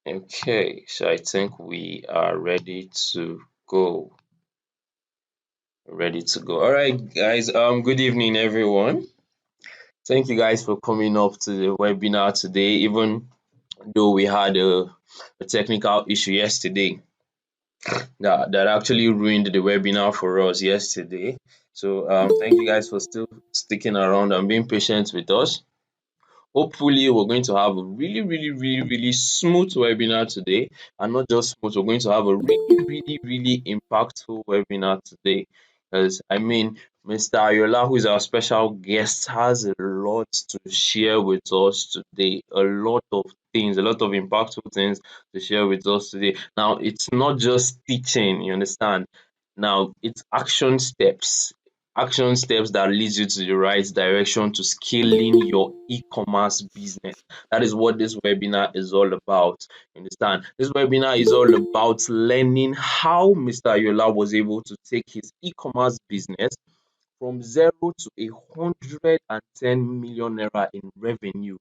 Okay, so I think we are ready to go. Ready to go. All right, guys. Good evening, everyone. Thank you guys for coming up to the webinar today, even though we had a technical issue yesterday that actually ruined the webinar for us yesterday. So thank you guys for still sticking around and being patient with us. Hopefully, we're going to have a really smooth webinar today. And not just smooth, we're going to have a really impactful webinar today. Because, I mean, Mr. Ayola, who is our special guest, has a lot to share with us today. A lot of things, a lot of impactful things to share with us today. Now, it's not just teaching, you understand? Now, it's action steps that leads you to the right direction to scaling your e-commerce business. That is what this webinar is all about. You understand? This webinar is all about learning how Mr. Ayola was able to take his e-commerce business from 0 to 110 million naira in revenue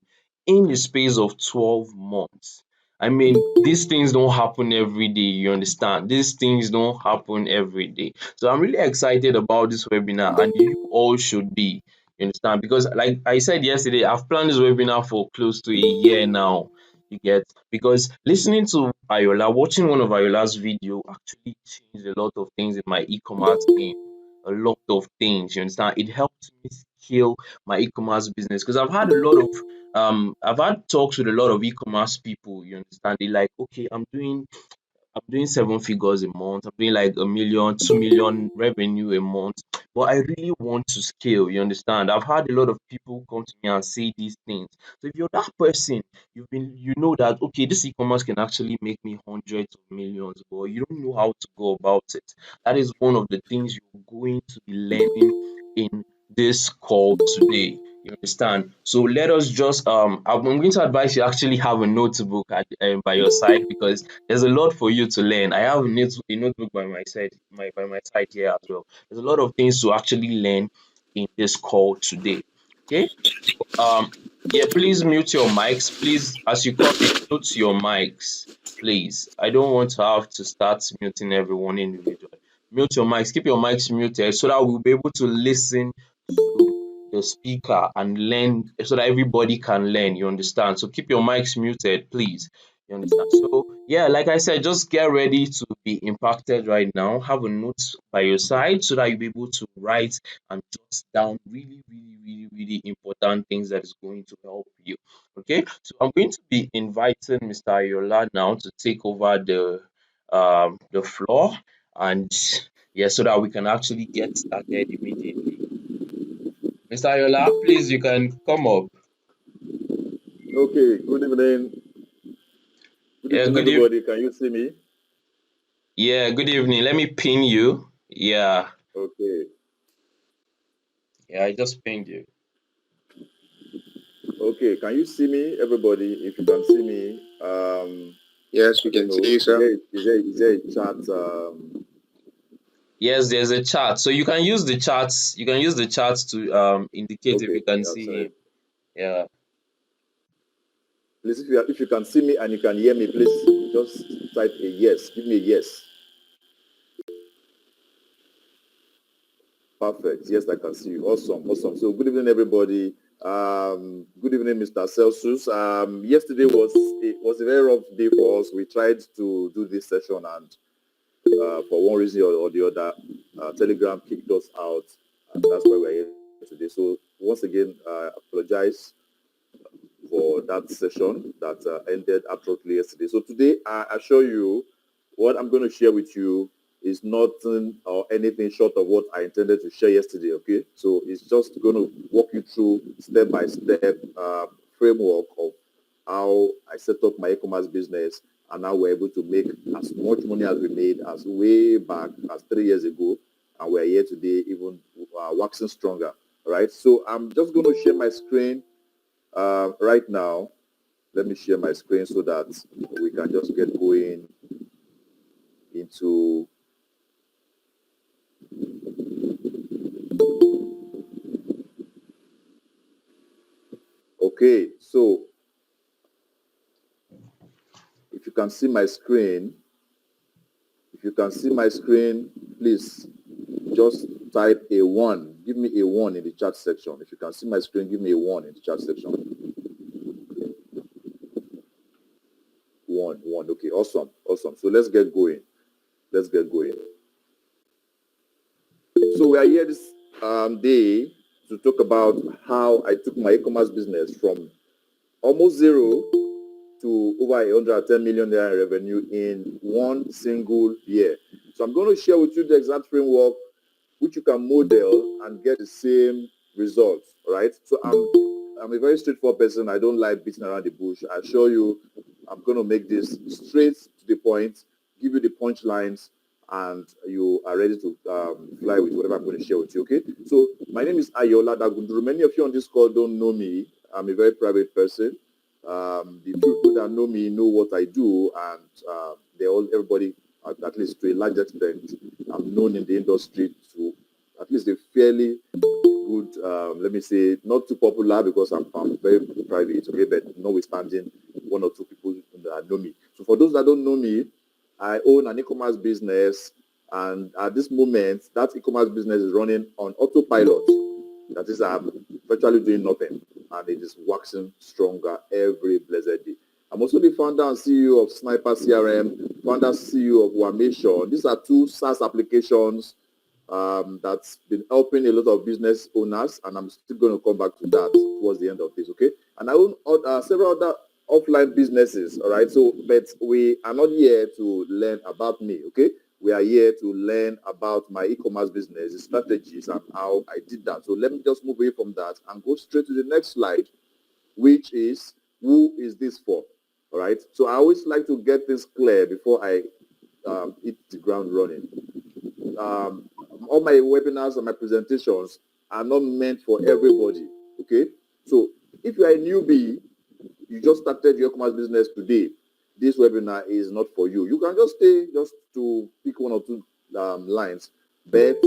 in the space of 12 months. I mean, these things don't happen every day, you understand? These things don't happen every day. So I'm really excited about this webinar, and you all should be, you understand? Because like I said yesterday, I've planned this webinar for close to a year now. You get, because listening to Ayola, watching one of Ayola's video actually changed a lot of things in my e-commerce game. A lot of things, you understand? It helped me scale my e-commerce business because I've had talks with a lot of e-commerce people, you understand? They like, okay, I'm doing 7 figures a month. I'm doing like a million, 2 million revenue a month. But I really want to scale, you understand? I've had a lot of people come to me and say these things. So if you're that person, you know that okay, this e-commerce can actually make me hundreds of millions, but you don't know how to go about it. That is one of the things you're going to be learning in this call today. You understand? So let us just I'm going to advise you actually have a notebook by your side because there's a lot for you to learn. I have a notebook by my side, by my side here as well. There's a lot of things to actually learn in this call today. Okay. So yeah, please mute your mics. Please, as you come in, mute your mics. Please. I don't want to have to start muting everyone individually. Mute your mics. Keep your mics muted so that we'll be able to listen to the speaker and learn so that everybody can learn. You understand? So keep your mics muted, please. You understand? So yeah, like I said, just get ready to be impacted right now. Have a note by your side so that you'll be able to write and jot down really important things that is going to help you. Okay, so I'm going to be inviting Mr. Ayola now to take over the floor and yeah, so that we can actually get started immediately. Mr. Ayola, please you can come up. Okay, good evening. Good Yeah, evening, everybody. Can you see me? good evening. Let me pin you. Yeah, Okay. yeah, I just pinned you. Okay, can you see me, everybody? If you can see me, Yes, we I don't can know. see you, sir. Is there a chat? Yes, there's a chat. So you can use the chats. You can use the chats to indicate if Okay, you can I've seen see it. him. Yeah. Please, if you can see me and you can hear me, please just type a yes. Give me a yes. Perfect. Yes, I can see you. Awesome, awesome. So good evening, everybody. Good evening, Mr. Celsius. Yesterday was a very rough day for us. We tried to do this session and for one reason or the other, Telegram kicked us out, and that's why we're here today. So once again, I apologize for that session that ended abruptly yesterday. So today, I assure you, what I'm going to share with you is nothing or anything short of what I intended to share yesterday. Okay, so it's just going to walk you through step by step framework of how I set up my e-commerce business and how we're able to make as much money as we made as way back as 3 years ago, and we're here today even waxing stronger. All right, so I'm just going to share my screen right now. Let me share my screen so that we can just get going into. Okay, so if you can see my screen, please just type a 1. Give me a 1 in the chat section. If you can see my screen, give me a 1 in the chat section. 1. Okay, awesome. So let's get going. So we are here this day to talk about how I took my e-commerce business from almost zero to over 110 million naira revenue in one single year. So I'm going to share with you the exact framework which you can model and get the same results. All right. So I'm a very straightforward person. I don't like beating around the bush. I assure you, I'm going to make this straight to the point, give you the punchlines, and you are ready to fly with whatever I'm going to share with you. Okay. So my name is Ayola Dagunduru. Many of you on this call don't know me. I'm a very private person. The people that know me know what I do, and everybody, at least to a large extent, I'm known in the industry to at least a fairly good, let me say, not too popular because I'm very private, okay, but notwithstanding, one or two people that know me. So for those that don't know me, I own an e-commerce business, and at this moment, that e-commerce business is running on autopilot. That is, I'm virtually doing nothing, and it is waxing stronger every blessed day. I'm also the founder and CEO of Sniper CRM, founder CEO of Wamation. These are two SaaS applications that's been helping a lot of business owners, and I'm still going to come back to that towards the end of this, okay? And I own several other offline businesses, all right? So, but we are not here to learn about me, okay? We are here to learn about my e-commerce business, the strategies, and how I did that. So let me just move away from that and go straight to the next slide, which is, who is this for? All right. So I always like to get this clear before I hit the ground running. All my webinars and my presentations are not meant for everybody. Okay. So if you are a newbie, you just started your e-commerce business today, this webinar is not for you. You can just stay just to pick one or two lines, but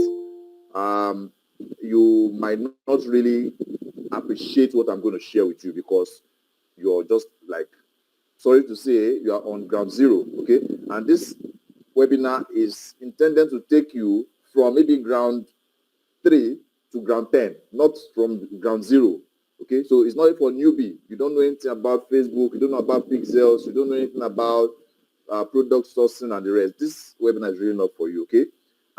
you might not really appreciate what I'm going to share with you because you're just like, sorry to say, you are on ground zero, okay? And this webinar is intended to take you from maybe ground 3 to ground 10, not from ground 0, okay? So it's not for newbie. You don't know anything about Facebook, you don't know about pixels, you don't know anything about product sourcing and the rest. This webinar is really not for you, okay?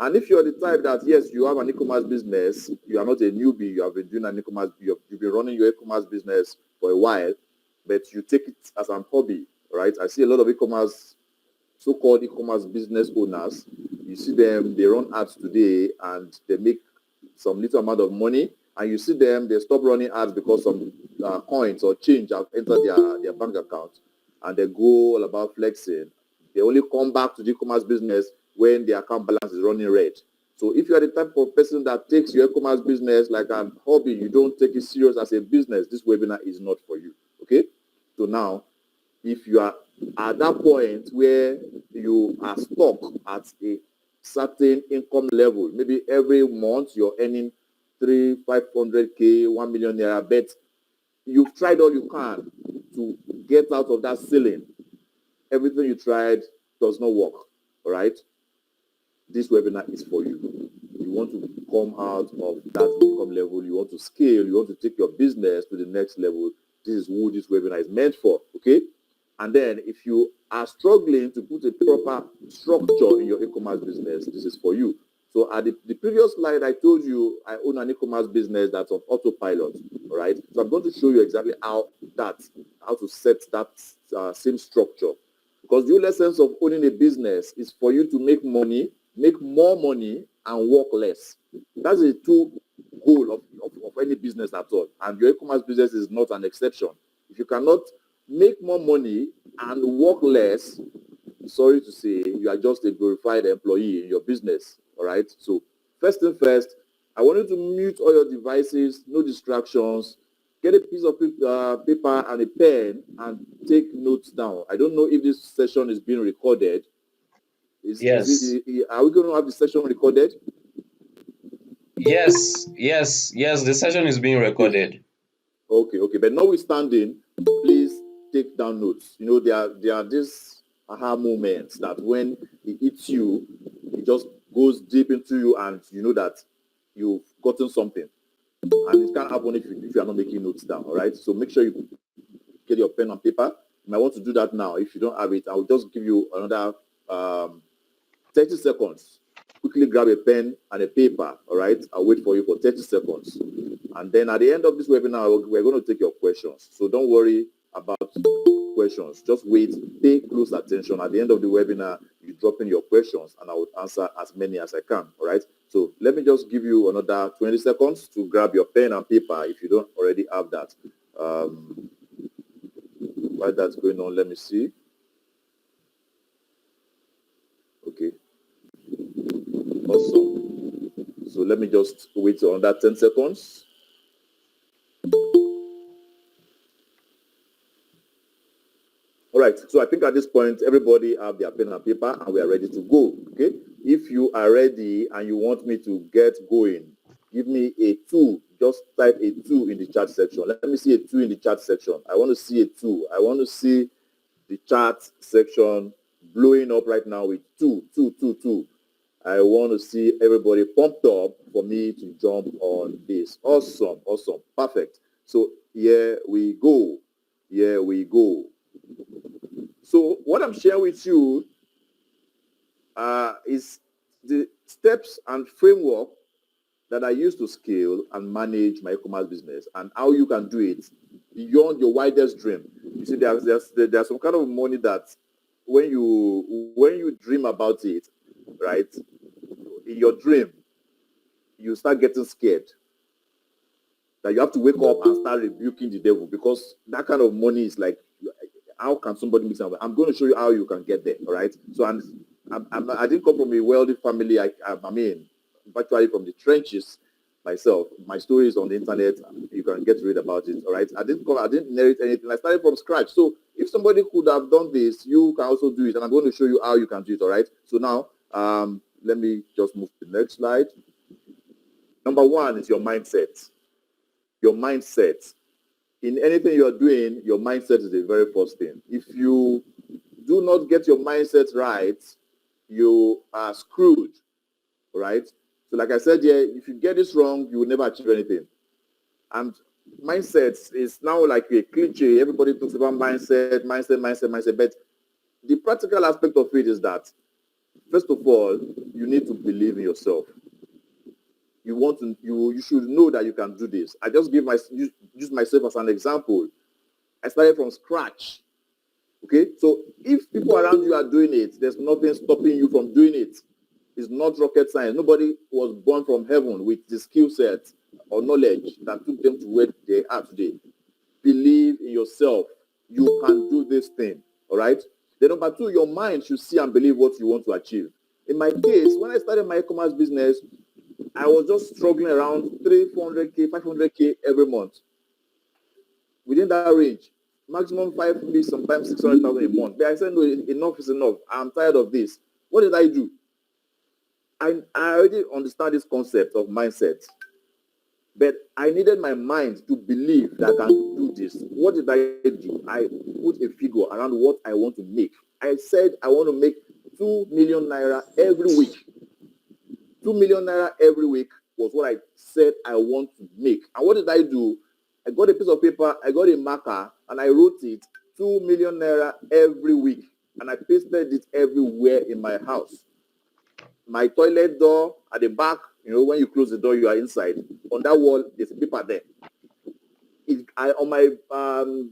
And if you're the type that, yes, you have an e-commerce business, you are not a newbie, you have been doing an e-commerce, you've been running your e-commerce business for a while, but you take it as an hobby, right? I see a lot of e-commerce, so-called e-commerce business owners. You see them, they run ads today and they make some little amount of money, and you see them, they stop running ads because some coins or change have entered their bank account, and they go all about flexing. They only come back to the e-commerce business when their account balance is running red. So if you are the type of person that takes your e-commerce business like a hobby, you don't take it serious as a business, this webinar is not for you, okay? So now, if you are at that point where you are stuck at a certain income level, maybe every month you're earning 500K, 1 million naira, but you've tried all you can to get out of that ceiling. Everything you tried does not work, all right? This webinar is for you. You want to come out of that income level, you want to scale, you want to take your business to the next level. This is who this webinar is meant for, okay? And then if you are struggling to put a proper structure in your e-commerce business, this is for you. So at the previous slide, I told you I own an e-commerce business that's on autopilot, all right? So I'm going to show you exactly how to set that same structure. Because the whole essence of owning a business is for you to make money, make more money, and work less. That's the two goal of any business at all. And your e-commerce business is not an exception. If you cannot make more money and work less, sorry to say, you are just a glorified employee in your business, all right? So first thing first, I want you to mute all your devices, no distractions. Get a piece of paper and a pen and take notes down. I don't know if this session is being recorded. Yes. Are we going to have the session recorded? Yes. The session is being recorded. Okay. But notwithstanding, please take down notes. You know, there are these aha moments that when it hits you, it just goes deep into you and you know that you've gotten something. And it can't happen if you are not making notes down, all right? So make sure you get your pen and paper. You might want to do that now. If you don't have it, I'll just give you another 30 seconds. Quickly grab a pen and a paper, all right? I'll wait for you for 30 seconds. And then at the end of this webinar, we're going to take your questions. So don't worry about questions. Just wait, pay close attention. At the end of the webinar, you drop in your questions and I will answer as many as I can, all right? So let me just give you another 20 seconds to grab your pen and paper if you don't already have that. While that's going on, let me see. Okay. Awesome. So let me just wait on that 10 seconds. All right, so I think at this point, everybody have their pen and paper and we are ready to go, okay? If you are ready and you want me to get going, give me a 2. Just type a 2 in the chat section. Let me see a 2 in the chat section. I want to see a 2. I want to see the chat section blowing up right now with 2, 2, 2, 2. I want to see everybody pumped up for me to jump on this. Awesome, awesome, perfect. So here we go. Here we go. So what I'm sharing with you is the steps and framework that I use to scale and manage my e-commerce business and how you can do it beyond your widest dream. You see, there's some kind of money that when you dream about it, right, in your dream, you start getting scared that you have to wake up and start rebuking the devil because that kind of money is like, how can somebody make something? I'm going to show you how you can get there, all right? So I didn't come from a wealthy family. I mean, virtually from the trenches myself. My story is on the internet. You can get to read about it, all right? I didn't inherit anything. I started from scratch. So if somebody could have done this, you can also do it. And I'm going to show you how you can do it, all right? So now, let me just move to the next slide. Number 1 is your mindset. Your mindset. In anything you're doing, your mindset is the very first thing. If you do not get your mindset right, you are screwed, right? So like I said here, if you get this wrong, you will never achieve anything. And mindset is now like a cliche. Everybody talks about mindset. But the practical aspect of it is that, first of all, you need to believe in yourself. You should know that you can do this. I just use myself as an example. I started from scratch. Okay, so if people around you are doing it, there's nothing stopping you from doing it. It's not rocket science. Nobody was born from heaven with the skill set or knowledge that took them to where they are today. Believe in yourself. You can do this thing. All right. Then number 2, your mind should see and believe what you want to achieve. In my case, when I started my e-commerce business, I was just struggling around 300K, 500K every month. Within that range, maximum 5, sometimes 600,000 a month. But I said, no, enough is enough. I'm tired of this. What did I do? I already understand this concept of mindset, but I needed my mind to believe that I can do this. What did I do? I put a figure around what I want to make. I said I want to make 2 million naira every week. 2 million naira every week was what I said I want to make. And what did I do? I got a piece of paper, I got a marker, and I wrote it, 2 million naira every week. And I pasted it everywhere in my house. My toilet door at the back, when you close the door, you are inside. On that wall, there's paper there. On my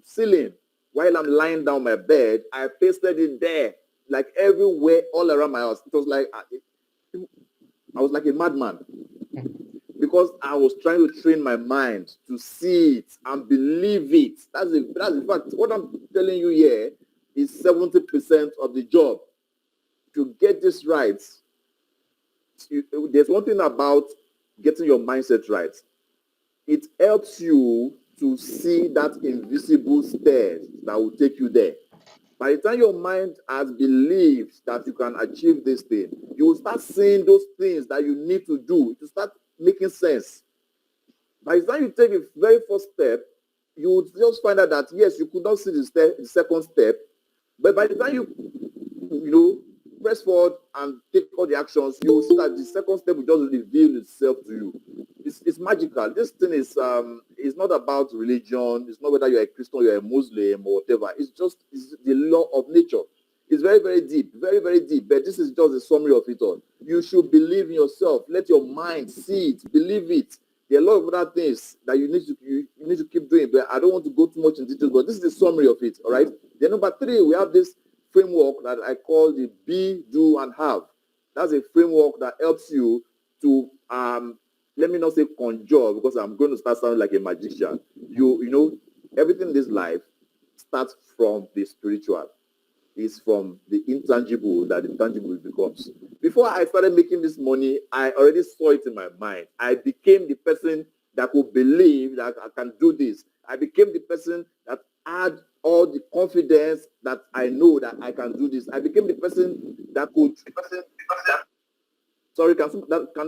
ceiling, while I'm lying down my bed, I pasted it there, like everywhere, all around my house. It was like, I was like a madman because I was trying to train my mind to see it and believe it. That's in fact, what I'm telling you here is 70% of the job. To get this right, there's one thing about getting your mindset right. It helps you to see that invisible stairs that will take you there. By the time your mind has believed that you can achieve this thing, you will start seeing those things that you need to do. It will start making sense. By the time you take the very first step, you will just find out that, yes, you could not see the second step, but by the time you press forward and take all the actions, you will see that the second step will just reveal itself to you. It's magical. This thing is not about religion. It's not whether you're a Christian, you're a Muslim, or whatever. It's the law of nature. It's very, very deep, very, very deep. But this is just a summary of it all. You should believe in yourself. Let your mind see it, believe it. There are a lot of other things that you need to keep doing, but I don't want to go too much in detail. But this is the summary of it. All right. Then number 3, we have this framework that I call the be, do, and have. That's a framework that helps you to let me not say conjure, because I'm going to start sounding like a magician. Everything in this life starts from the spiritual. Is from the intangible that the tangible becomes. Before I started making this money, I already saw it in my mind. I became the person that could believe that I can do this. I became the person that had all the confidence that I know that I can do this. I became the person that could. Sorry, can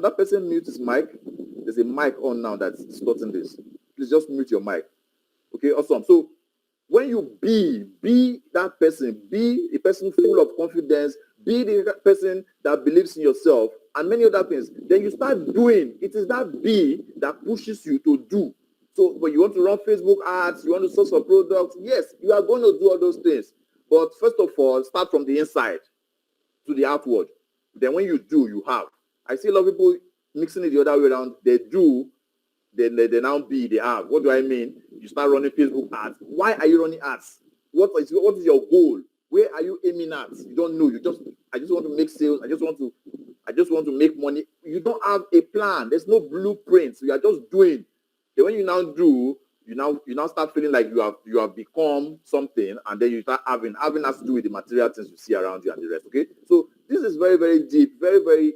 that person mute his mic? There's a mic on now that's distorting this. Please just mute your mic. Okay, awesome. So when you be that person, be a person full of confidence, be the person that believes in yourself, and many other things, then you start doing. It is that be that pushes you to do. So when you want to run Facebook ads, you want to source for products, yes, you are going to do all those things. But first of all, start from the inside to the outward. Then when you do, you have. I see a lot of people mixing it the other way around. They do, then they now be, they have. What do I mean? You start running Facebook ads. Why are you running ads? What is your goal? Where are you aiming at? You don't know. I just want to make sales. I just want to make money. You don't have a plan. There's no blueprint. So you are just doing. Then when you now do, you now start feeling like you have become something, and then you start having has to do with the material things you see around you and the rest. Okay, so this is very, very deep, very, very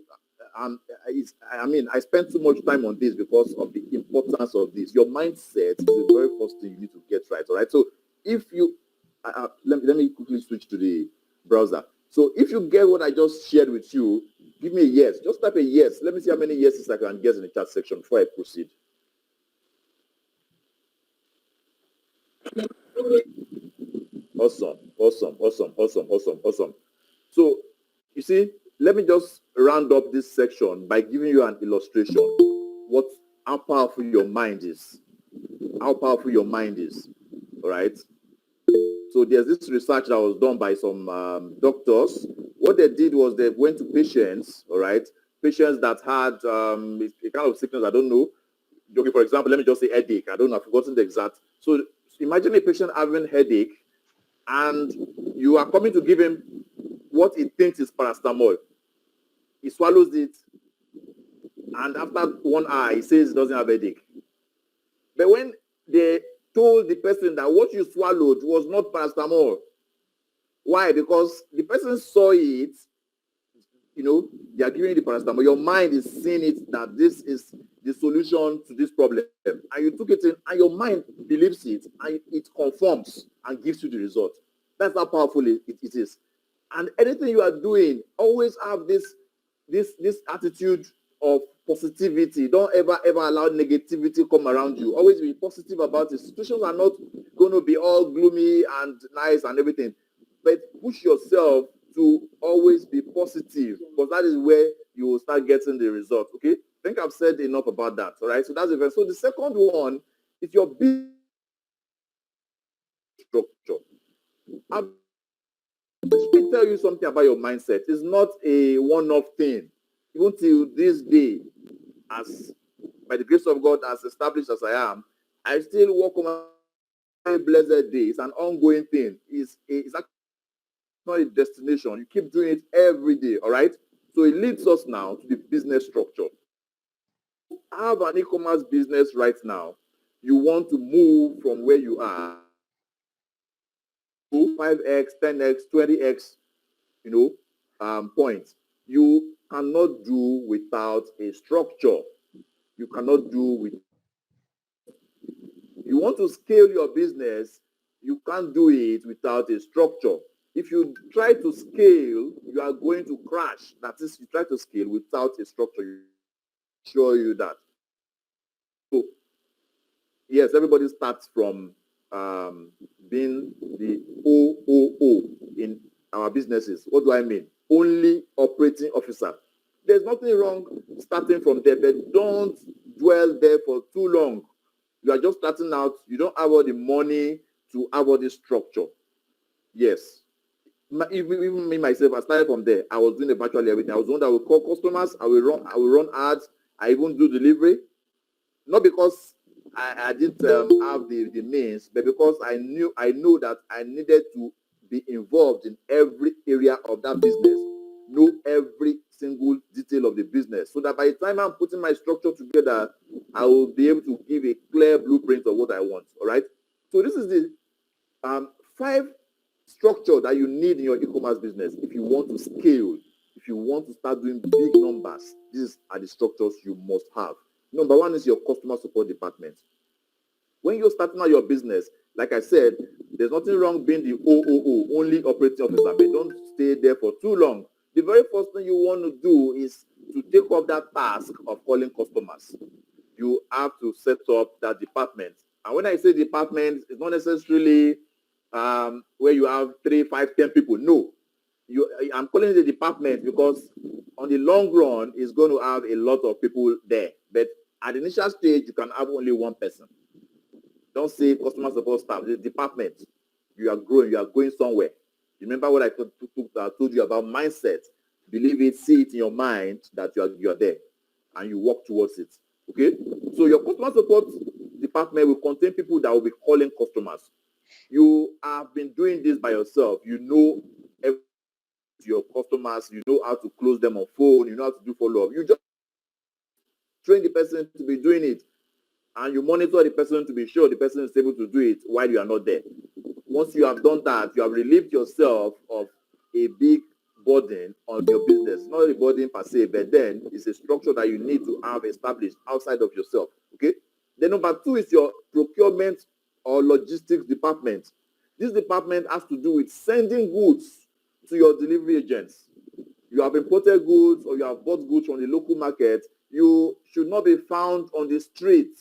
I spent too much time on this because of the importance of this. Your mindset is the very first thing you need to get right. All right. So if you let me quickly switch to the browser. So if you get what I just shared with you, give me a yes. Just type a yes. Let me see how many yeses I can get in the chat section before I proceed. Awesome. So you see, let me just round up this section by giving you an illustration. How powerful your mind is. How powerful your mind is. All right. So there's this research that was done by some doctors. What they did was they went to patients, all right, patients that had a kind of sickness, I don't know. Okay, for example, let me just say headache. I don't know, I've forgotten the exact. So imagine a patient having headache, and you are coming to give him what he thinks is paracetamol. He swallows it, and after 1 hour, he says he doesn't have headache. But when they told the person that what you swallowed was not paracetamol, why? Because the person saw it, they are giving you the paracetamol. Your mind is seeing it that this is the solution to this problem. And you took it in, and your mind believes it, and it conforms and gives you the result. That's how powerful it is. And anything you are doing, always have this attitude of positivity. Don't ever allow negativity come around you. Always be positive about it. Situations are not going to be all gloomy and nice and everything, but push yourself to always be positive, because that is where you will start getting the result. Okay, I think I've said enough about that. All right, so that's it. So the second one is your business structure. Let me tell you something about your mindset. It's not a one-off thing. Even till this day, as by the grace of God, as established as I am, I still work on my blessed day. It's an ongoing thing. It's actually not a destination. You keep doing it every day. All right. So it leads us now to the business structure. Have an e-commerce business right now. You want to move from where you are to 5x, 10x, 20x, points. You cannot do without a structure. You cannot do with. You want to scale your business, you can't do it without a structure. If you try to scale, you are going to crash. That is, you try to scale without a structure. I assure you that. So, yes, everybody starts from being the OOO in our businesses. What do I mean? Only operating officer. There's nothing wrong starting from there, but don't dwell there for too long. You are just starting out. You don't have all the money to have all the structure. Yes. Even me myself, I started from there. I was doing the virtually everything. I was the one that will call customers. I will run ads. I even do delivery. Not because I didn't have the means, but because I know that I needed to be involved in every area of that business, know every single detail of the business, so that by the time I'm putting my structure together, I will be able to give a clear blueprint of what I want. All right. So this is the 5 structure that you need in your e-commerce business if you want to scale, if you want to start doing big numbers. These are the structures you must have. Number 1 is your customer support department. When you're starting out your business, like I said, there's nothing wrong being the OOO, only operating officer, but don't stay there for too long. The very first thing you want to do is to take up that task of calling customers. You have to set up that department. And when I say department, it's not necessarily where you have 3, 5, 10 people. No, I'm calling it a department because on the long run, it's going to have a lot of people there. But at the initial stage, you can have only one person. Don't say customer support staff, the department. You are growing, you are going somewhere. Remember what I told you about mindset. Believe it, see it in your mind that you are there and you work towards it. Okay? So your customer support department will contain people that will be calling customers. You have been doing this by yourself. You know your customers, you know how to close them on phone, you know how to do follow-up. You just train the person to be doing it, and you monitor the person to be sure the person is able to do it while you are not there. Once you have done that, you have relieved yourself of a big burden on your business. Not a burden per se, but then it's a structure that you need to have established outside of yourself. Okay? Then number 2 is your procurement or logistics department. This department has to do with sending goods to your delivery agents. You have imported goods or you have bought goods from the local market. You should not be found on the street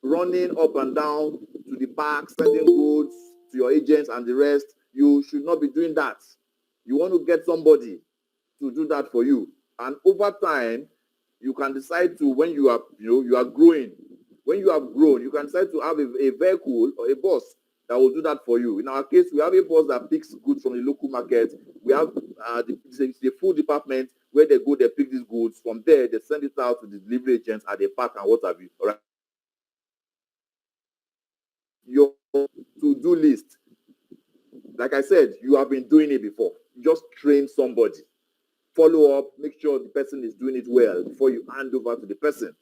running up and down to the park, sending goods to your agents and the rest. You should not be doing that. You want to get somebody to do that for you. And over time, you can decide to, when you are growing, when you have grown, you can decide to have a vehicle or a bus that will do that for you. In our case, we have a bus that picks goods from the local market. We have the food department where they go, they pick these goods. From there, they send it out to the delivery agents at the park and what have you. All right. Your to-do list. Like I said, you have been doing it before. Just train somebody. Follow up, make sure the person is doing it well before you hand over to the person.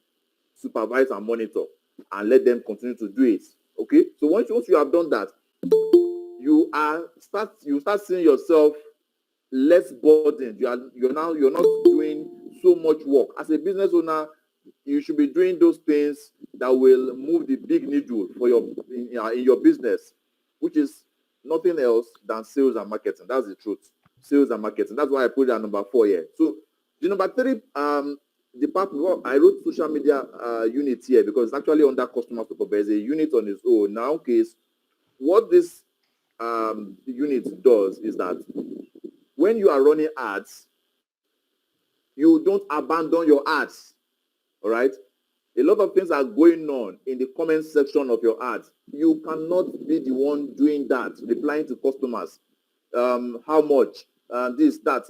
Supervise and monitor and let them continue to do it. Okay? So once you have done that, you start seeing yourself less burdened. You're not doing so much work. As a business owner, you should be doing those things that will move the big needle for in your business, which is nothing else than sales and marketing. That's the truth. Sales and marketing. That's why I put it at number 4 here. So the number 3 department, well, I wrote social media unit here because it's actually under customer support. There's a unit on its own. Now, case what this unit does is that when you are running ads, you don't abandon your ads. All right? A lot of things are going on in the comment section of your ads. You cannot be the one doing that, replying to customers. How much? This, that.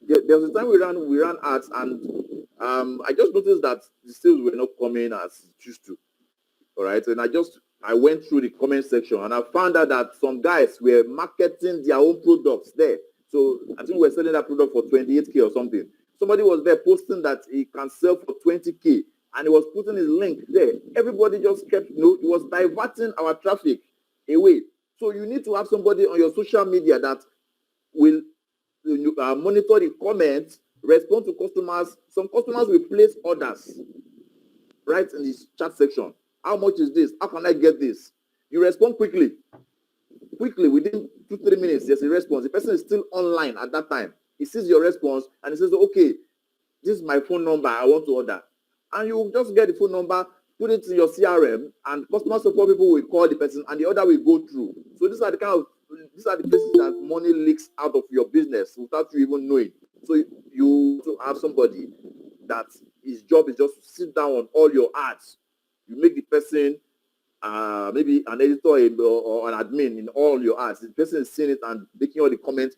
There was a time we ran ads, and I just noticed that the sales were not coming as it used to. All right, and I went through the comment section and I found out that some guys were marketing their own products there. So I think we're selling that product for 28K or something. Somebody was there posting that he can sell for 20K, and he was putting his link there. Everybody just kept, it was diverting our traffic away. So you need to have somebody on your social media that will monitor the comments, respond to customers. Some customers will place orders right in the chat section. How much is this? How can I get this? You respond quickly. Within 2-3 minutes, there's a response. The person is still online at that time. He sees your response and he says, okay, this is my phone number. I want to order. And you just get the phone number, put it in your CRM, and customer support people will call the person and the order will go through. So these are the kind of these are the places that money leaks out of your business without you even knowing. So you to have somebody that his job is just to sit down on all your ads. You make the person maybe an editor or an admin in all your ads. The person is seeing it and making all the comments,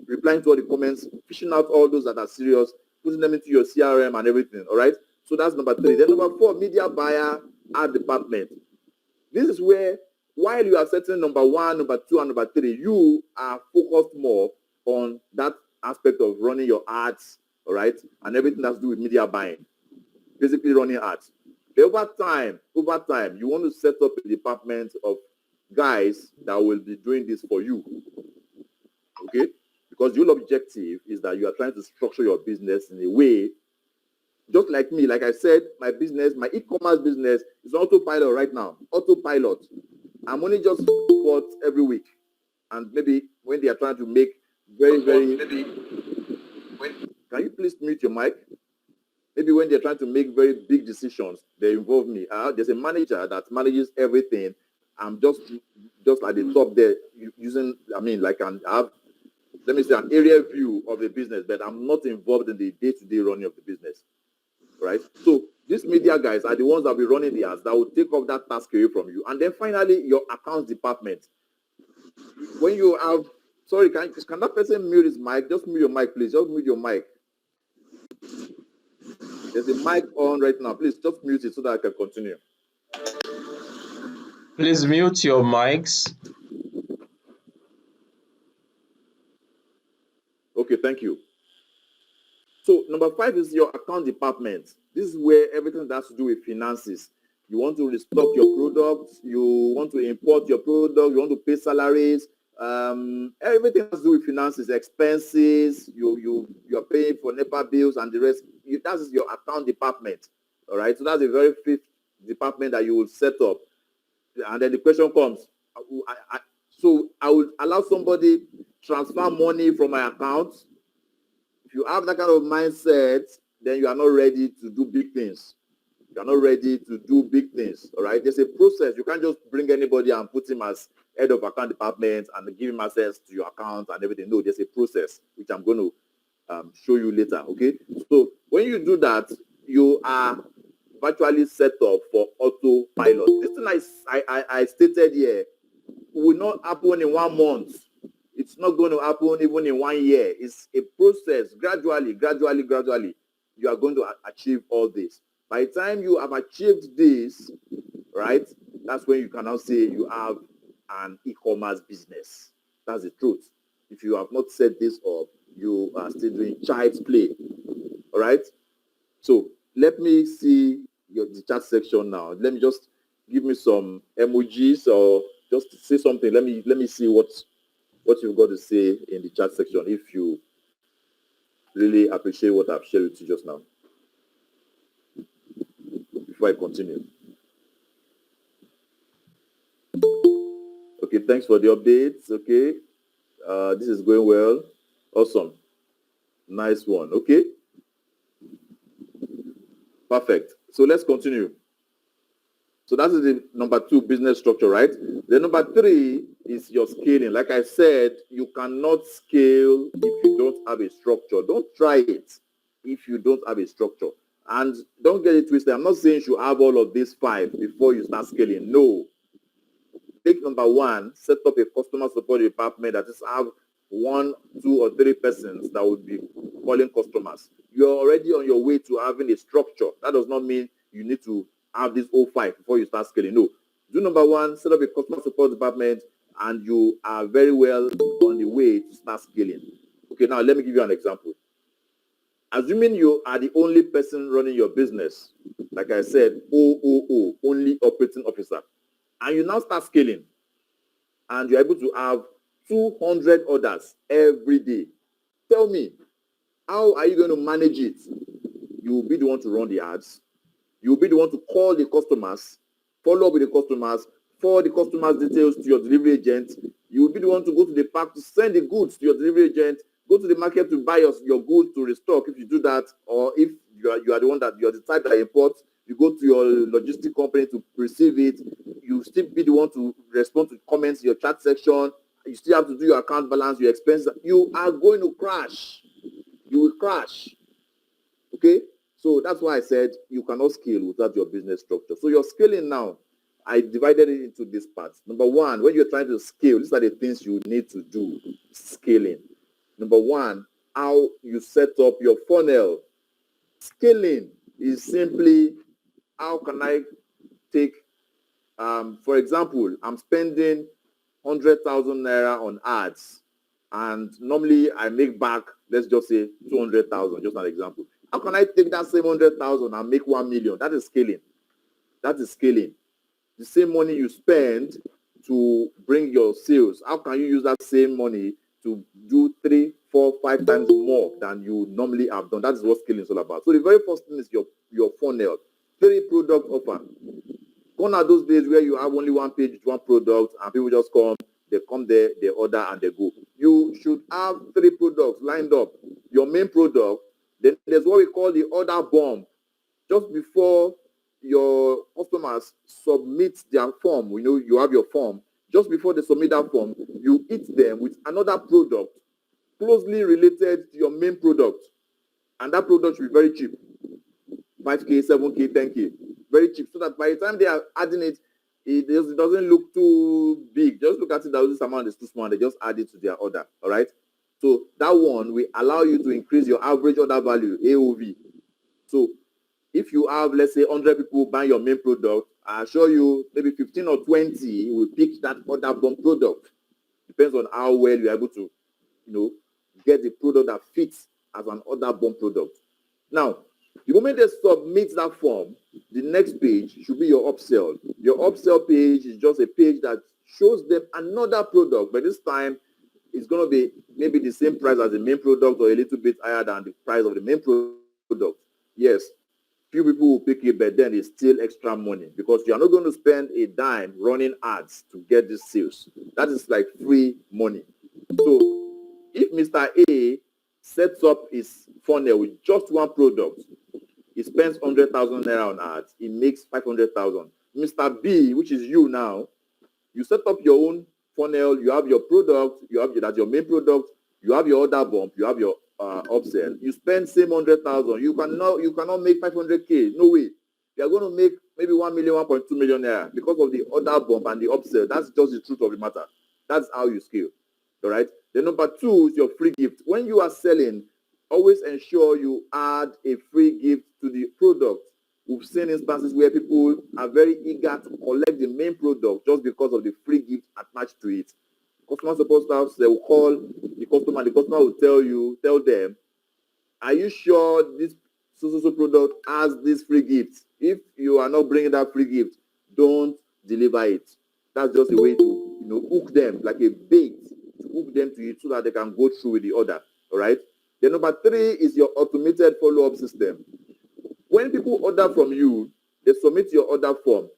replying to all the comments, fishing out all those that are serious, putting them into your CRM and everything. All right. So that's number 3. Then number 4, media buyer ad department. This is where, while you are setting number 1, number 2, and number 3, you are focused more on that aspect of running your ads, all right, and everything that's to do with media buying, basically running ads. But over time, you want to set up a department of guys that will be doing this for you, okay? Because your objective is that you are trying to structure your business in a way, just like me, like I said, my business, my e-commerce business is autopilot right now. Autopilot. I'm only just report every week. And maybe when they are trying to make very, can you please mute your mic? Maybe when they're trying to make very big decisions, they involve me. There's a manager that manages everything. I'm just at the top there using, like I have, let me say, an area view of the business, but I'm not involved in the day-to-day running of the business, right? So these media guys are the ones that will be running the ads that will take off that task away from you. And then finally, your accounts department. When you have, sorry, can that person mute his mic? Just mute your mic, please. Just mute your mic. There's a mic on right now. Please just mute it so that I can continue. Please mute your mics. Okay, thank you. So number 5 is your account department. This is where everything that has to do with finances. You want to restock your products, you want to import your product, you want to pay salaries, everything has to do with finances, expenses, you're paying for NEPA bills and the rest. That is your account department. All right. So that's a very 5th department that you will set up. And then the question comes, so I will allow somebody transfer money from my account. If you have that kind of mindset, then you are not ready to do big things. You are not ready to do big things. All right. There's a process. You can't just bring anybody and put him as head of account department and give him access to your account and everything. No, there's a process which I'm going to show you later. Okay. So when you do that, you are virtually set up for autopilot. This thing I stated here will not happen in 1 month. It's not going to happen even in 1 year. It's a process. Gradually, you are going to achieve all this. By the time you have achieved this, right, that's when you can now say you have an e-commerce business. That's the truth. If you have not set this up, you are still doing child's play. All right? So let me see the chat section now. Let me just give me some emojis or just say something. Let me see what you've got to say in the chat section if you really appreciate what I've shared with you just now. Before I continue. Okay, thanks for the updates. Okay, this is going well. Awesome. Nice one. Okay. Perfect. So let's continue. So that is the number 2 business structure, right? The number 3 is your scaling. Like I said, you cannot scale if you don't have a structure. Don't try it if you don't have a structure. And don't get it twisted. I'm not saying you should have all of these 5 before you start scaling. No. Take number 1, set up a customer support department that is have 1, 2, or 3 persons that will be calling customers. You're already on your way to having a structure. That does not mean you need to have this 05 before you start scaling. No. Do number 1, set up a customer support department, and you are very well on the way to start scaling. Okay, now let me give you an example. Assuming you are the only person running your business, like I said, OOO, only operating officer, and you now start scaling, and you're able to have 200 orders every day. Tell me, how are you going to manage it? You will be the one to run the ads. You will be the one to call the customers, follow up with the customers, forward the customers' details to your delivery agent. You will be the one to go to the park to send the goods to your delivery agent, go to the market to buy your goods to restock if you do that, or if you are the one that you're the type that imports, you go to your logistic company to receive it. You still be the one to respond to comments in your chat section. you still have to do your account balance, your expenses, you are going to crash. You will crash. Okay? So that's why I said you cannot scale without your business structure. So you're scaling now. I divided it into these parts. Number one, when you're trying to scale, these are the things you need to do. Scaling. Number one, how you set up your funnel. Scaling is simply how can I take, for example, I'm spending 100,000 naira on ads, and normally I make back, let's just say 200,000, just an example. How can I take that same 100,000 and make 1 million? That is scaling. That is scaling. The same money you spend to bring your sales, how can you use that same money to do 3, 4, 5 times more than you normally have done? That is what scaling is all about. So the very first thing is your funnel. 3 product offer. Gone are those days where you have only one page with one product and people just come there, they order and they go. You should have 3 products lined up. Your main product, then there's what we call the order bomb. Just before your customers submit their form, you have your form. Just before they submit that form, you hit them with another product closely related to your main product. And that product should be very cheap. 5K, 7K, 10K. Very cheap. So that by the time they are adding it, it doesn't look too big. Just look at it that this amount is too small. They just add it to their order. All right. So that one will allow you to increase your average order value, AOV. So if you have, let's say, 100 people buying your main product, I assure you maybe 15 or 20 will pick that order bomb product. Depends on how well you're able to, get the product that fits as an order bomb product. Now, the moment they submit that form, the next page should be your upsell. Your upsell page is just a page that shows them another product, but this time it's going to be maybe the same price as the main product or a little bit higher than the price of the main product. Yes, few people will pick it, but then it's still extra money because you are not going to spend a dime running ads to get these sales. That is like free money. So if Mr. A sets up his funnel with just one product, he spends 100,000 naira on ads, he makes 500,000. Mr. B, which is you now, you set up your own funnel, you have your product, that's your main product, you have your order bump, you have your upsell. You spend same 100,000, you cannot make 500K. No way. You are going to make maybe 1 million, 1.2 million naira because of the order bump and the upsell. That's just the truth of the matter. That's how you scale. All right. Then number 2 is your free gift. When you are selling, always ensure you add a free gift to the product. We've seen instances where people are very eager to collect the main product just because of the free gift attached to it. Customer support staff, they will call the customer. The customer will tell them, are you sure this so product has this free gift? If you are not bringing that free gift, don't deliver it. That's just a way to hook them, like a bait, to hook them to it so that they can go through with the order. All right. Then number 3 is your automated follow-up system. When people order from you, they submit your order form.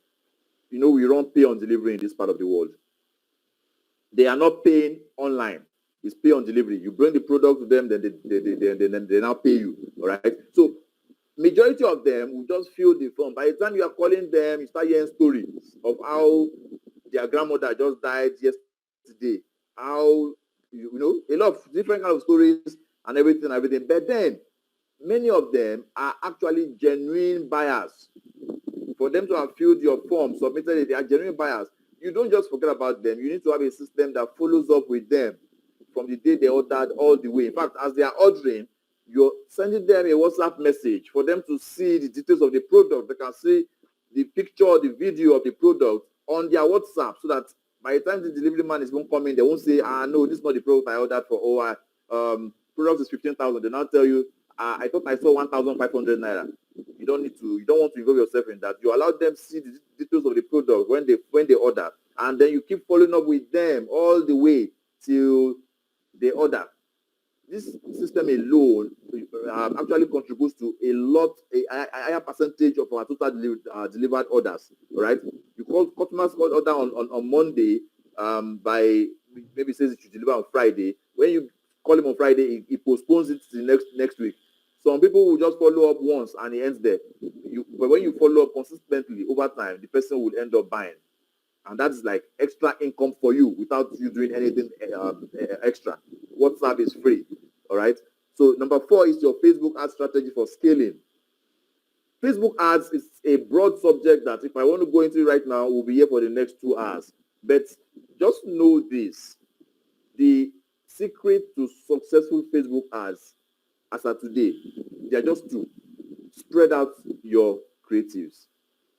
We run pay on delivery in this part of the world. They are not paying online. It's pay on delivery. You bring the product to them, then they now pay you. All right. So majority of them will just fill the form. By the time you are calling them, you start hearing stories of how their grandmother just died yesterday. How a lot of different kind of stories and everything. But then many of them are actually genuine buyers. For them to have filled your form, submitted it, they are genuine buyers. You don't just forget about them. You need to have a system that follows up with them from the day they ordered all the way. In fact, as they are ordering, you're sending them a WhatsApp message for them to see the details of the product. They can see the picture, the video of the product on their WhatsApp so that by the time the delivery man is going to come in, they won't say, no, this is not the product I ordered for. Product is 15,000. They now tell you, I thought I saw 1,500 naira. You don't want to involve yourself in that. You allow them see the details of the product when they order, and then you keep following up with them all the way till they order. This system alone actually contributes to a higher percentage of our total delivered orders. All right, you call customers order on Monday, by maybe says it should deliver on Friday. When you call him on Friday, he postpones it to the next week. Some people will just follow up once and it ends there. But when you follow up consistently over time, the person will end up buying. and that's like extra income for you without you doing anything extra. WhatsApp is free. All right. So number 4 is your Facebook ad strategy for scaling. Facebook ads is a broad subject that if I want to go into it right now, we'll be here for the next 2 hours. But just know this: the secret to successful Facebook ads as of today, there are just 2. Spread out your creatives.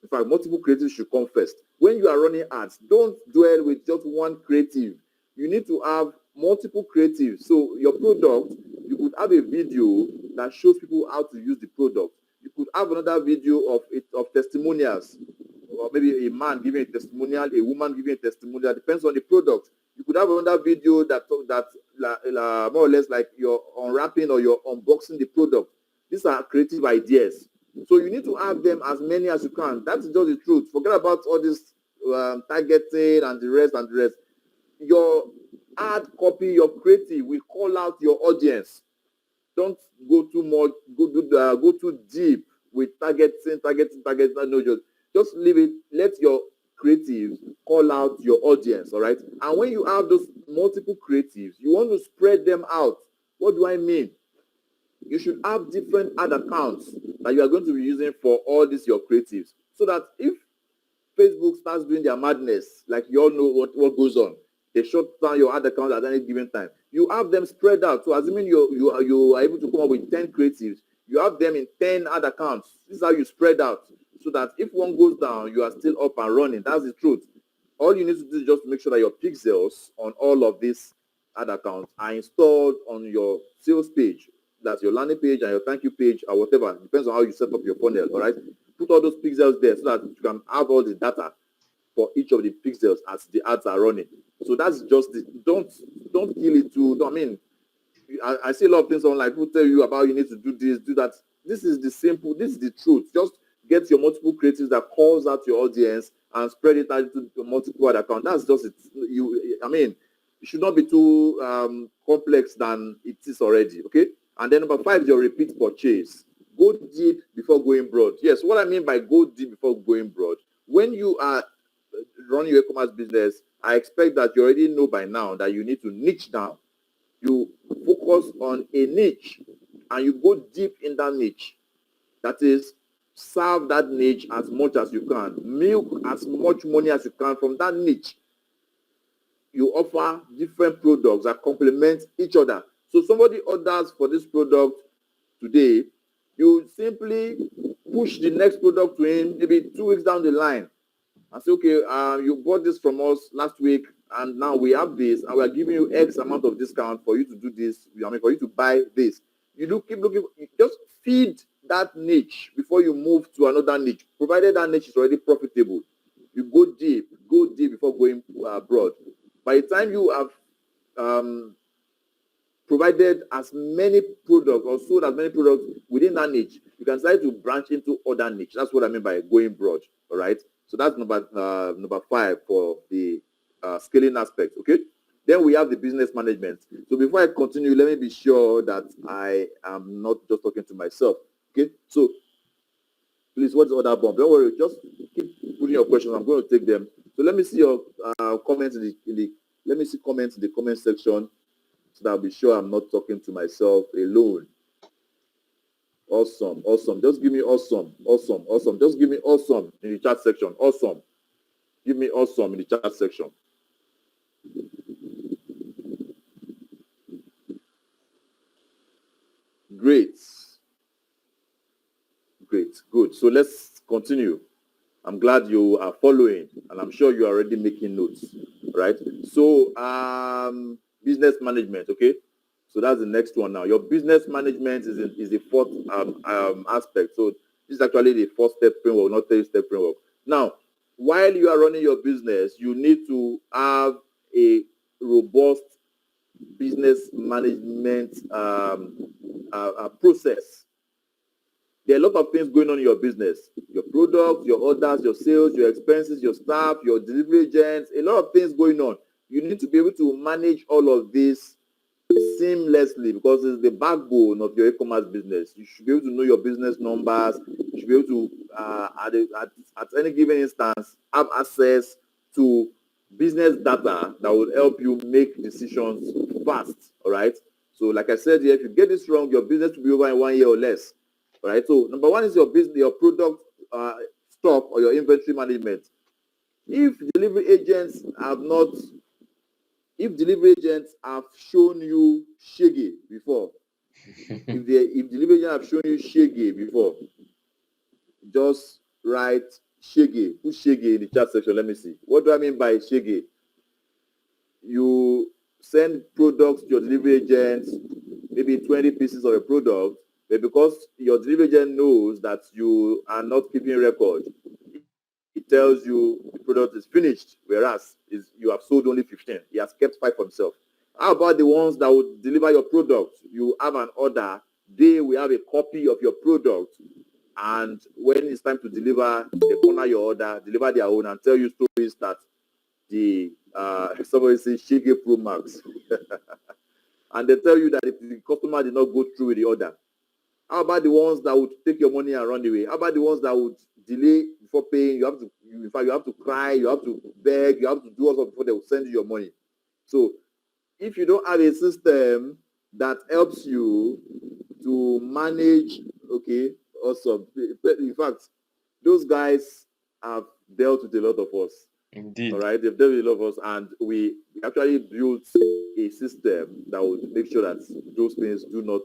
In fact, multiple creatives should come first. When you are running ads, don't dwell with just one creative. You need to have multiple creatives. So your product, you could have a video that shows people how to use the product. You could have another video of testimonials, or maybe a man giving a testimonial, a woman giving a testimonial. Depends on the product. You could have another video that more or less like you're unwrapping or you're unboxing the product. These are creative ideas. So you need to have them as many as you can. That's just the truth. Forget about all this targeting and the rest and the rest. Your ad copy, your creative will call out your audience. Don't go too much, go too deep with targeting. No, just leave it. Let your creatives call out your audience. All right. And when you have those multiple creatives, you want to spread them out. What do I mean? You should have different ad accounts that you are going to be using for all these your creatives, so that if Facebook starts doing their madness, like you all know what goes on, they shut down your ad account at any given time. You have them spread out. So assuming you are able to come up with 10 creatives, you have them in 10 ad accounts. This is how you spread out, so that if one goes down, you are still up and running. That's the truth. All you need to do is just to make sure that your pixels on all of these ad accounts are installed on your sales page. That's your landing page and your thank you page or whatever. Depends on how you set up your funnel. All right. Put all those pixels there so that you can have all the data for each of the pixels as the ads are running. So that's just the don't kill it too. I mean, I see a lot of things online. People tell you about you need to do this, do that. This is the simple. This is the truth. Just get your multiple creatives that calls out your audience and spread it out into multiple ad accounts. That's just it. I mean, it should not be too complex than it is already. Okay. And then number 5 is your repeat purchase. Go deep before going broad. Yes, what I mean by go deep before going broad, when you are running your e-commerce business, I expect that you already know by now that you need to niche down. You focus on a niche and you go deep in that niche. That is, serve that niche as much as you can. Milk as much money as you can from that niche. You offer different products that complement each other. So somebody orders for this product today, you simply push the next product to him maybe 2 weeks down the line and say, okay, you bought this from us last week, and now we have this, and we are giving you X amount of discount for you to do this. I mean, for you to buy this. Keep looking, just feed that niche before you move to another niche, provided that niche is already profitable. You go deep before going broad. By the time you have provided as many products or sold as many products within that niche, you can start to branch into other niche. That's what I mean by going broad. All right. So that's number 5 for the scaling aspect. Okay. Then we have the business management. So before I continue, let me be sure that I am not just talking to myself. Okay. So please, what's the other bomb? Don't worry. Just keep putting your questions. I'm going to take them. So let me see your comments let me see comments in the comment section, so that I'll be sure I'm not talking to myself alone. Awesome. Just give me awesome. Just give me awesome in the chat section. Awesome. Give me awesome in the chat section. Great. Good. So let's continue. I'm glad you are following, and I'm sure you are already making notes, right? So, business management, okay? So that's the next one now. Your business management is the 4th aspect. So this is actually the 4-step framework, not 3-step framework. Now, while you are running your business, you need to have a robust business management process. There are a lot of things going on in your business. Your products, your orders, your sales, your expenses, your staff, your delivery agents, a lot of things going on. You need to be able to manage all of this seamlessly, because it's the backbone of your e-commerce business. You should be able to know your business numbers. You should be able to, at any given instance, have access to business data that will help you make decisions fast. All right. So, like I said here, if you get this wrong, your business will be over in 1 year or less. All right. So, number one is your business, your product stock or your inventory management. If delivery agents have not, if delivery agents have shown you shege before, if delivery agents have shown you shege before, just write shege. Put shege in the chat section. Let me see. What do I mean by shege? You send products to your delivery agent, maybe 20 pieces of a product, but because your delivery agent knows that you are not keeping record, it tells you the product is finished, whereas you have sold only 15. He has kept 5 for himself. How about the ones that would deliver your product? You have an order, they will have a copy of your product, and when it's time to deliver, they corner your order, deliver their own, and tell you stories that the somebody says Shige Pro Max, and they tell you that if the customer did not go through with the order. How about the ones that would take your money and run away? How about the ones that would delay before paying? You have to, in fact, you have to cry, you have to beg, you have to do all something before they will send you your money. So if you don't have a system that helps you to manage, okay, awesome. In fact, those guys have dealt with a lot of us. All Indeed. right, they've dealt with a lot of us, and we actually built a system that would make sure that those things do not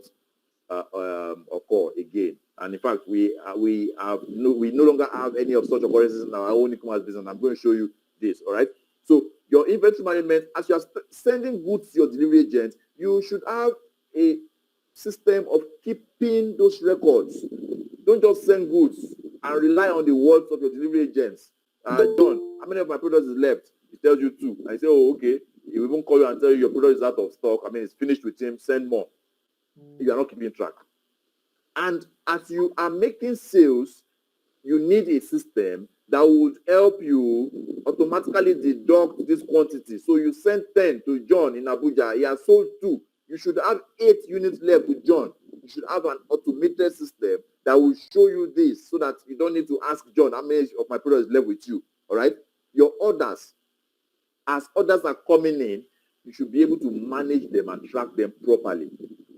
occur again. And in fact, we no longer have any of such occurrences in our own e-commerce business. I'm going to show you this. All right. So your inventory management, as you are sending goods to your delivery agent, you should have a system of keeping those records. Don't just send goods and rely on the words of your delivery agents. John, how many of my products is left? He tells you 2. And you say, oh, okay. He will even call you and tell you your product is out of stock. I mean, it's finished with him. Send more. You are not keeping track. And as you are making sales, you need a system that would help you automatically deduct this quantity. So you send 10 to John in Abuja. He has sold 2. You should have 8 units left with John. You should have an automated system that will show you this so that you don't need to ask John how many of my products left with you. All right? Your orders, as orders are coming in, you should be able to manage them and track them properly.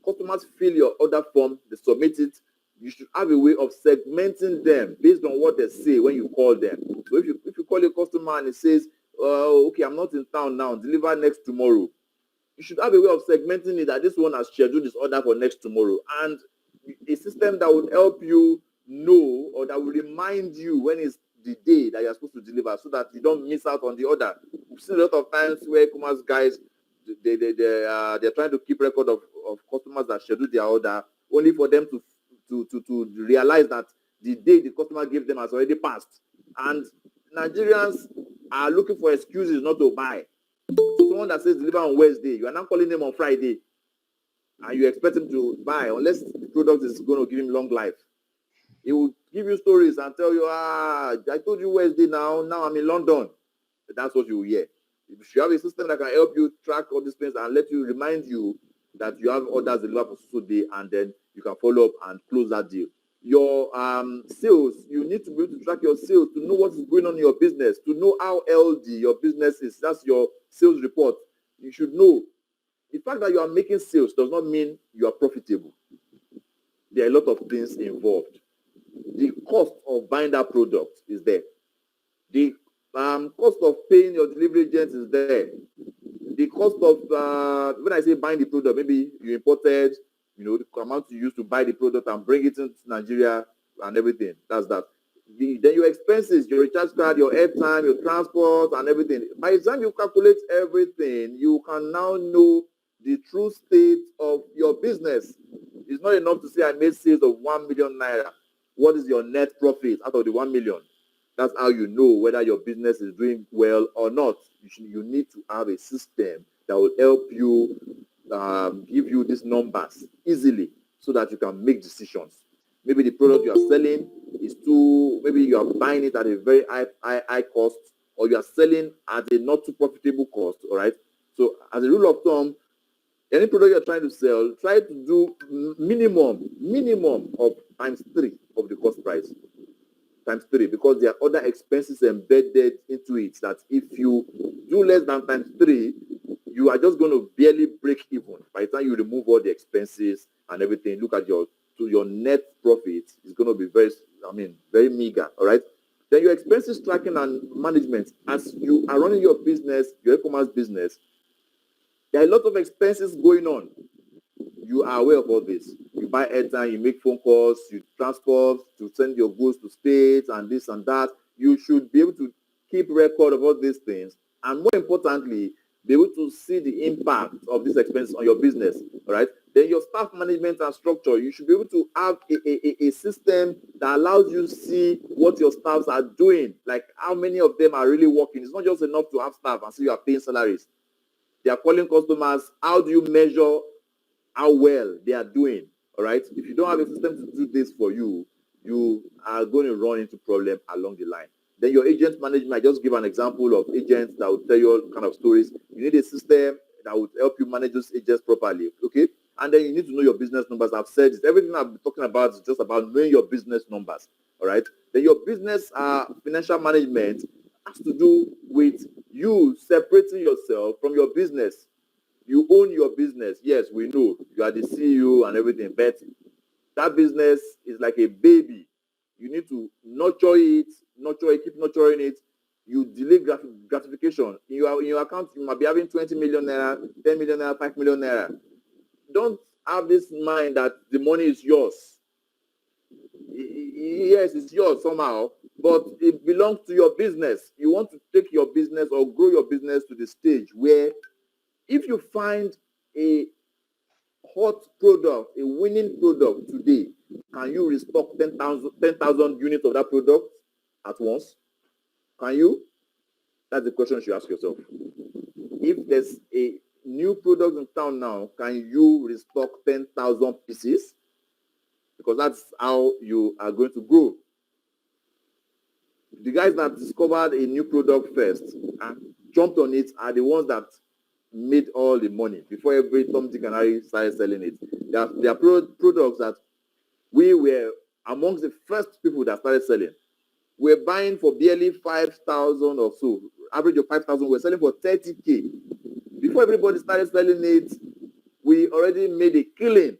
Customers fill your order form, they submit it. You should have a way of segmenting them based on what they say when you call them. So if you call a customer and he says, okay, I'm not in town now, deliver next tomorrow, you should have a way of segmenting it that this one has scheduled this order for next tomorrow, and a system that would help you know, or that will remind you when it's the day that you're supposed to deliver, so that you don't miss out on the order. We've seen a lot of times where e-commerce guys, they're trying to keep record of customers that schedule their order, only for them to realize that the day the customer gave them has already passed. And Nigerians are looking for excuses not to buy. So someone that says deliver on Wednesday, you are now calling them on Friday, and you expect him to buy unless the product is going to give him long life. He will give you stories and tell you, I told you Wednesday now I'm in London. That's what you will hear. If you have a system that can help you track all these things and let you remind you that you have orders delivered for so day, and then you can follow up and close that deal. Your sales, you need to be able to track your sales to know what is going on in your business, to know how healthy your business is. That's your sales report. You should know. The fact that you are making sales does not mean you are profitable. There are a lot of things involved. The cost of buying that product is there. The cost of paying your delivery agent is there. The cost of, when I say buying the product, maybe you imported, the amount you used to buy the product and bring it into Nigeria and everything. That's that. Then your expenses, your recharge card, your airtime, your transport, and everything. By the time you calculate everything, you can now know the true state of your business. It's not enough to say I made sales of 1 million naira. What is your net profit out of the 1 million? That's how you know whether your business is doing well or not. You need to have a system that will help you give you these numbers easily so that you can make decisions. Maybe the product you are selling is maybe you are buying it at a very high cost, or you are selling at a not too profitable cost, all right? So as a rule of thumb, any product you're trying to sell, try to do minimum of times 3 of the cost price. times 3 because there are other expenses embedded into it that if you do less than times 3, you are just going to barely break even. By the time you remove all the expenses and everything, look at your net profit is going to be very meager. All right. Then your expenses tracking and management. As you are running your business, your e-commerce business, there are a lot of expenses going on. You are aware of all this. You buy airtime, you make phone calls, you transport to send your goods to states and this and that. You should be able to keep record of all these things, and more importantly, be able to see the impact of these expenses on your business. All right. Then your staff management and structure. You should be able to have a system that allows you to see what your staffs are doing, like how many of them are really working. It's not just enough to have staff and say you are paying salaries. They are calling customers. How do you measure how well they are doing? All right. If you don't have a system to do this for you, you are going to run into problems along the line. Then your agent management, I just give an example of agents that will tell you all kind of stories. You need a system that would help you manage those agents properly. Okay. And then you need to know your business numbers. I've said this. Everything I've been talking about is just about knowing your business numbers. All right. Then your business financial management has to do with you separating yourself from your business. You own your business. Yes, we know you are the CEO and everything, but that business is like a baby. You need to nurture it, keep nurturing it. You delay gratification. In your account, you might be having 20 million naira, 10 million naira, 5 million naira. Don't have this mind that the money is yours. Yes, it's yours somehow, but it belongs to your business. You want to take your business or grow your business to the stage where if you find a hot product, a winning product today, can you restock 10,000 units of that product at once? Can you? That's the question you should ask yourself. If there's a new product in town now, can you restock 10,000 pieces? Because that's how you are going to grow. The guys that discovered a new product first and jumped on it are the ones that made all the money before every Tom, Dick, and Harry started selling it. There are products that we were amongst the first people that started selling. We're buying for barely 5,000 or so, average of 5,000. We're selling for 30K. Before everybody started selling it, we already made a killing.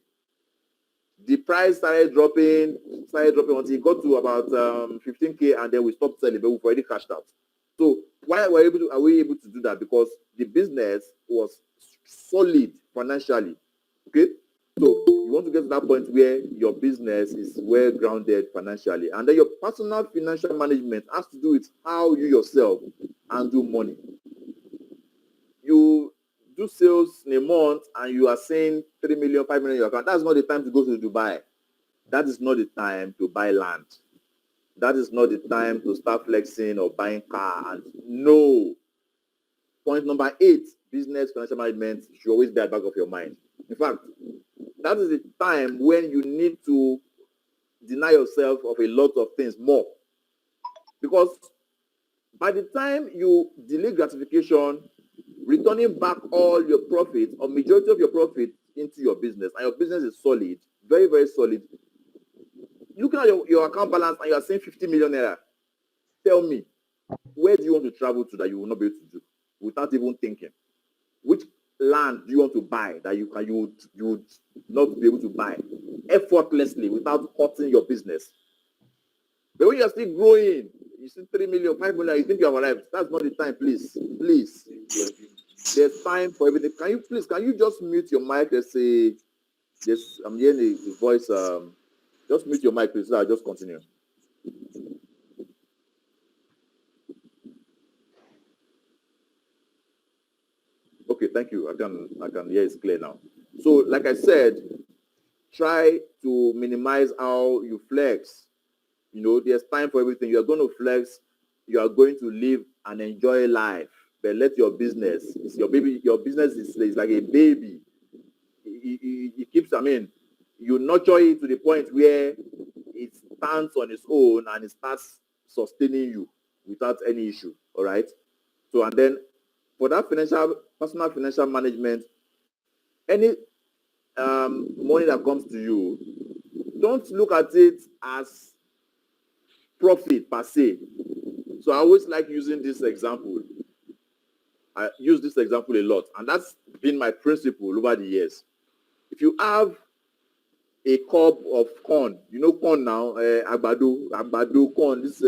The price started dropping until it got to about 15K, and then we stopped selling, but we've already cashed out. So why are we able to do that? Because the business was solid financially. Okay? So you want to get to that point where your business is well grounded financially. And then your personal financial management has to do with how you yourself handle money. You do sales in a month and you are saying 3 million, 5 million in your account. That's not the time to go to Dubai. That is not the time to buy land. That is not the time to start flexing or buying car. And no. Point number 8, business financial management should always be at the back of your mind. In fact, that is the time when you need to deny yourself of a lot of things more. Because by the time you delay gratification, returning back all your profit or majority of your profit into your business, and your business is solid, very, very solid, looking at your account balance and you are saying 50 million naira, tell me, where do you want to travel to that you will not be able to do without even thinking? Which land do you want to buy that you would not be able to buy effortlessly without hurting your business? But when you are still growing, you see 3 million, 5 million, you think you have arrived. That's not the time, please. Please. There's time for everything. Can you just mute your mic and say, yes, I'm hearing the voice. Just mute your mic, please. So I'll just continue. Okay, thank you. I can hear it's clear now. So, like I said, try to minimize how you flex. You know, there's time for everything. You are going to flex. You are going to live and enjoy life. But let your business, it's your baby. Your business is like a baby. It keeps, you nurture it to the point where it stands on its own and it starts sustaining you without any issue. All right. So, and then for that personal financial management, any money that comes to you, don't look at it as profit per se. So I always like using this example. I use this example a lot, and that's been my principle over the years. If you have a cup of corn, you know corn now, agbado corn, this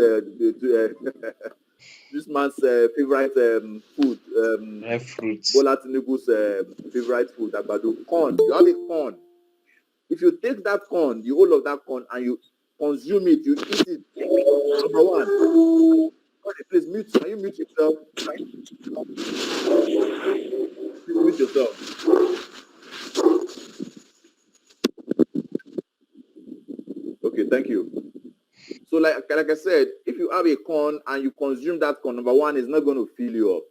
man's favorite food, fruits. Bola Tinubu's favorite food, agbado, corn. You have a corn. If you take that corn, the whole of that corn, and you consume it, you eat it. Number one, please mute. Can you mute yourself? Please mute yourself. Okay, thank you. So, like I said, if you have a corn and you consume that corn, number one, it's not going to fill you up.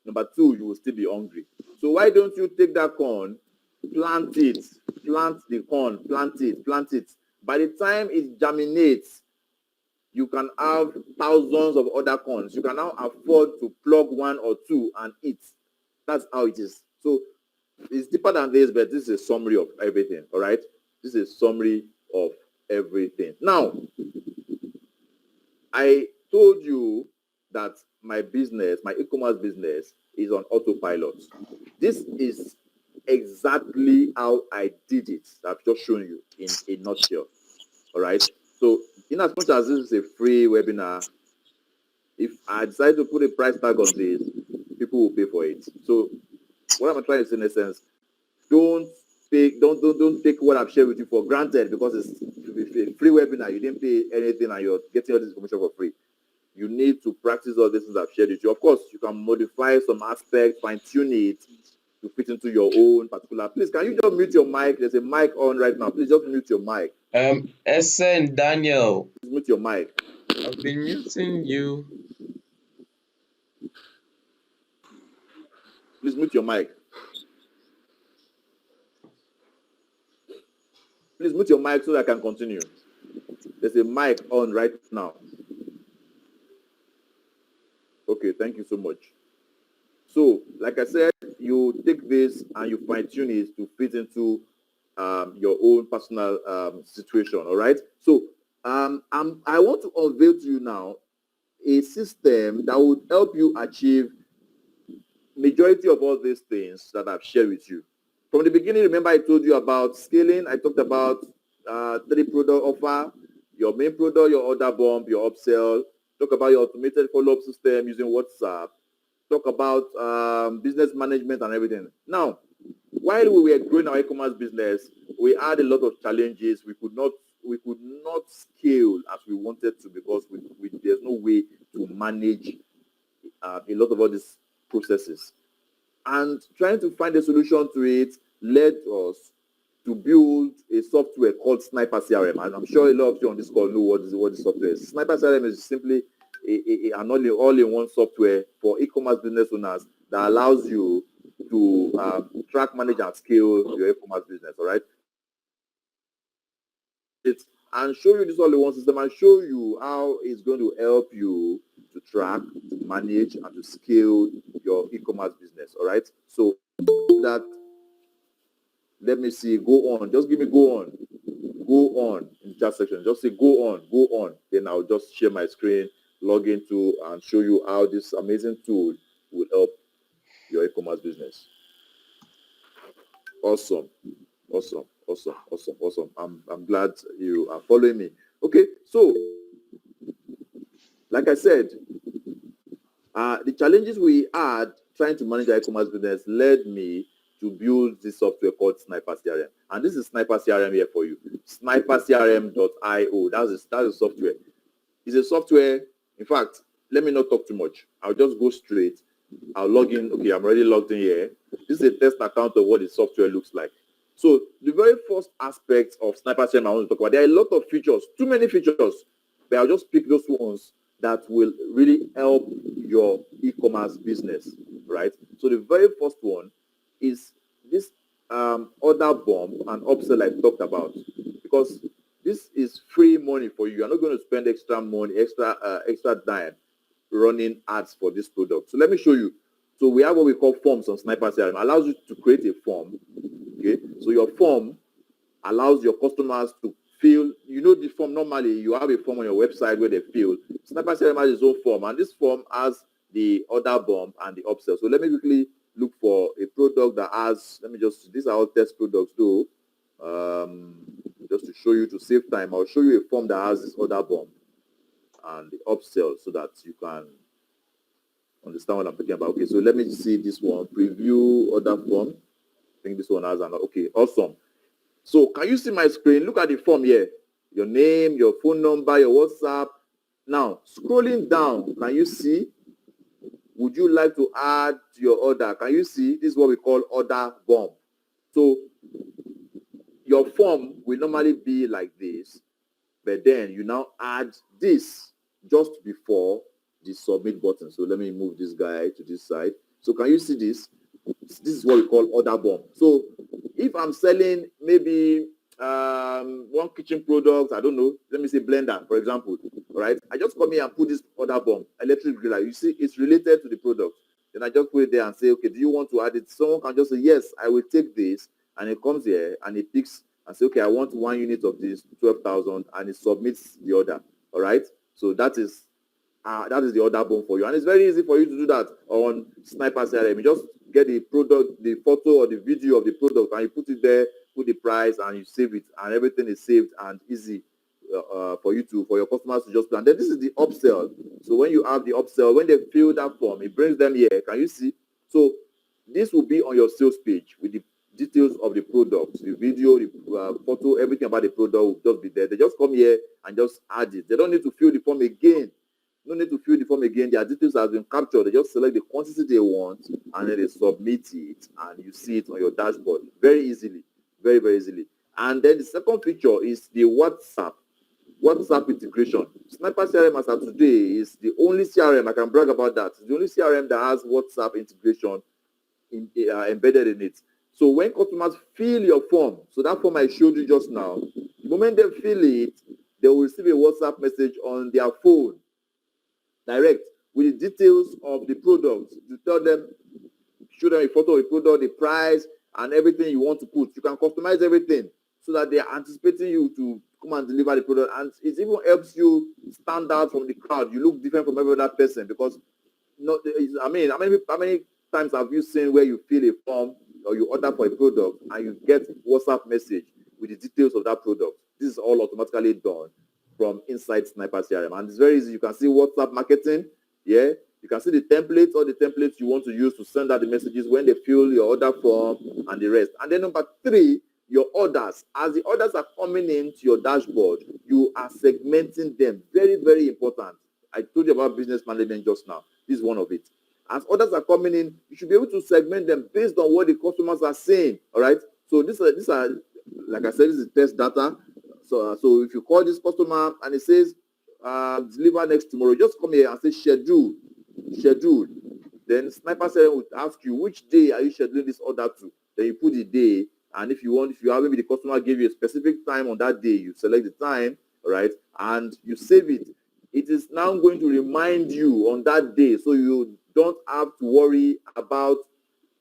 Number two, you will still be hungry. So why don't you take that corn, plant it, plant the corn, plant it. By the time it germinates, you can have thousands of other corns. You can now afford to plug one or two and eat. That's how it is. So it's deeper than this, but this is a summary of everything, all right? This is a summary of everything. Now, I told you that my business, my e-commerce business, is on autopilot. This is exactly how I did it. I've just shown you in a nutshell. All right. So, in as much as this is a free webinar, if I decide to put a price tag on this, people will pay for it. So, what I'm trying to say in essence, don't take what I've shared with you for granted because it's a free webinar. You didn't pay anything and you're getting all this information for free. You need to practice all these things I've shared with you. Of course, you can modify some aspects, fine-tune it to fit into your own particular. Please, can you just mute your mic? There's a mic on right now. Please just mute your mic. SN Daniel. Please mute your mic. I've been muting you. Please mute your mic. Please mute your mic so that I can continue. There's a mic on right now. Okay, thank you so much. So, like I said, you take this and you fine-tune it to fit into your own personal situation, all right? So, I want to unveil to you now a system that would help you achieve majority of all these things that I've shared with you. From the beginning, remember I told you about scaling. I talked about 3 product offer, your main product, your order bump, your upsell. Talk about your automated follow-up system using WhatsApp. Talk about business management and everything. Now, while we were growing our e-commerce business, we had a lot of challenges. We could not scale as we wanted to because there's no way to manage a lot of all these processes. And trying to find a solution to it led us to build a software called Sniper CRM. And I'm sure a lot of you on this call know what the software is. Sniper CRM is simply an all-in-one software for e-commerce business owners that allows you to track, manage, and scale your e-commerce business, all right? And show you this all-in-one system and show you how it's going to help you to track, to manage, and to scale your e-commerce business, all right? So that, let me see, go on. Just give me go on. Go on in the chat section. Just say go on. Then I'll just share my screen, log into, and show you how this amazing tool will help your e-commerce business. Awesome. I'm glad you are following me. Okay, so like I said, the challenges we had trying to manage our e-commerce business led me to build this software called Sniper CRM. And this is Sniper CRM here for you. Snipercrm.io. That's the software. It's a software. In fact, let me not talk too much. I'll just go straight. I'll log in. Okay, I'm already logged in here. This is a test account of what the software looks like. So the very first aspect of Sniper CRM I want to talk about, there are a lot of features, too many features, but I'll just pick those ones that will really help your e-commerce business, right? So the very first one is this order bump and upsell I talked about, because this is free money for you. You're not going to spend extra money, extra dime running ads for this product. So let me show you. So we have what we call forms on Sniper CRM. It allows you to create a form. Okay, so your form allows your customers to fill, the form. Normally you have a form on your website where they fill. Sniper CRM has its own form, and this form has the order bump and the upsell. So let me quickly look for a product that has, these are all test products though. Just to show you, to save time, I'll show you a form that has this order bump and the upsell so that you can understand what I'm talking about. Okay, so let me see this one, preview order form. I think this one has an, okay, awesome. So can you see my screen? Look at the form here. Your name, your phone number, your WhatsApp. Now, scrolling down, can you see? Would you like to add to your order? Can you see? This is what we call order bump. So your form will normally be like this, but then you now add this just before the submit button. So let me move this guy to this side. So can you see this? This is what we call order bump. So if I'm selling maybe one kitchen product, I don't know, let me say blender, for example, all right? I just come here and put this order bump, electric griller. You see, it's related to the product. Then I just put it there and say, okay, do you want to add it? Someone can just say, yes, I will take this. And it comes here and it picks and say, okay, I want 1 unit of this, 12,000, and it submits the order, all right? So that is the order bump for you. And it's very easy for you to do that on Sniper CRM. You just get the product, the photo or the video of the product, and you put it there, put the price, and you save it, and everything is saved and easy for your customers to just plan. Then this is the upsell. So when you have the upsell, when they fill that form, it brings them here. Can you see? So this will be on your sales page with the details of the product, the video, the photo, everything about the product will just be there. They just come here and just add it. They don't need to fill the form again. No need to fill the form again. Their details have been captured. They just select the quantity they want and then they submit it and you see it on your dashboard very easily, very, very easily. And then the second feature is the WhatsApp integration. Sniper CRM as of today is the only CRM, I can brag about that. It's the only CRM that has WhatsApp integration embedded in it. So when customers fill your form, so that form I showed you just now, the moment they fill it, they will receive a WhatsApp message on their phone direct with the details of the product. To tell them, show them a photo of the product, the price, and everything you want to put. You can customize everything so that they are anticipating you to come and deliver the product. And it even helps you stand out from the crowd. You look different from every other person because, how many times have you seen where you fill a form or you order for a product and you get WhatsApp message with the details of that product? This is all automatically done from inside Sniper CRM. And it's very easy. You can see WhatsApp marketing. Yeah. You can see the templates, all the templates you want to use to send out the messages when they fill your order form and the rest. And then number 3, your orders. As the orders are coming into your dashboard, you are segmenting them. Very, very important. I told you about business management just now. This is one of it. As orders are coming in, you should be able to segment them based on what the customers are saying. All right. So these are like I said, this is test data. So if you call this customer and it says deliver next tomorrow, just come here and say schedule. Then Sniper CRM would ask you which day are you scheduling this order to. Then you put the day, and if you have maybe the customer give you a specific time on that day, you select the time, right, and you save it. It is now going to remind you on that day, so you don't have to worry about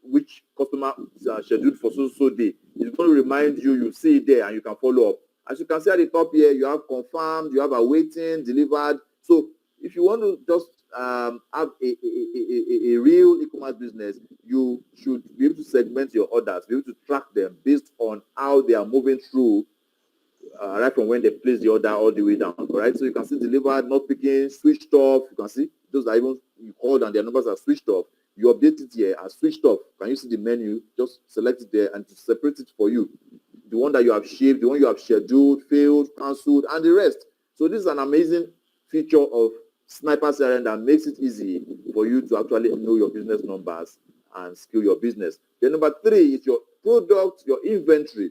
which customer scheduled for so day. It's going to remind you. You see it there, and you can follow up. As you can see at the top here, you have confirmed, you have awaiting, delivered. So if you want to just have a real e-commerce business, you should be able to segment your orders, be able to track them based on how they are moving through, right from when they place the order all the way down. All right, so you can see delivered, not picking, switched off. You can see those are even you called and their numbers are switched off. You update it here as switched off. Can you see the menu? Just select it there and to separate it for you. The one that you have shaved, the one you have scheduled, failed, cancelled, and the rest. So this is an amazing feature of Sniper CRM that makes it easy for you to actually know your business numbers and scale your business. Then number 3 is your product, your inventory.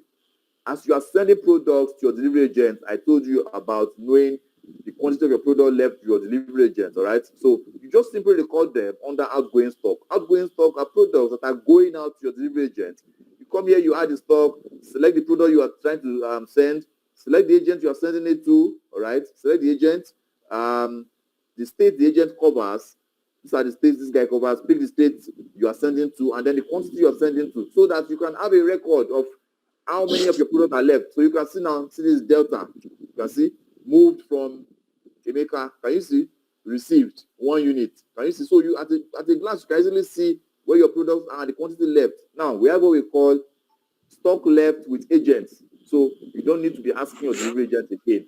As you are sending products to your delivery agent, I told you about knowing the quantity of your product left to your delivery agent, all right? So you just simply record them under outgoing stock. Outgoing stock are products that are going out to your delivery agent. You come here, you add the stock, select the product you are trying to send, select the agent you are sending it to, all right? Select the agent, the state the agent covers. These are the states this guy covers. Pick the state you are sending to, and then the quantity you are sending to, so that you can have a record of how many of your products are left. So you can see now, see this delta. You can see moved from Emeka. Can you see? Received 1 unit. Can you see? So you at a glance, you can easily see where your products are, the quantity left. Now we have what we call stock left with agents. So you don't need to be asking your delivery agent again.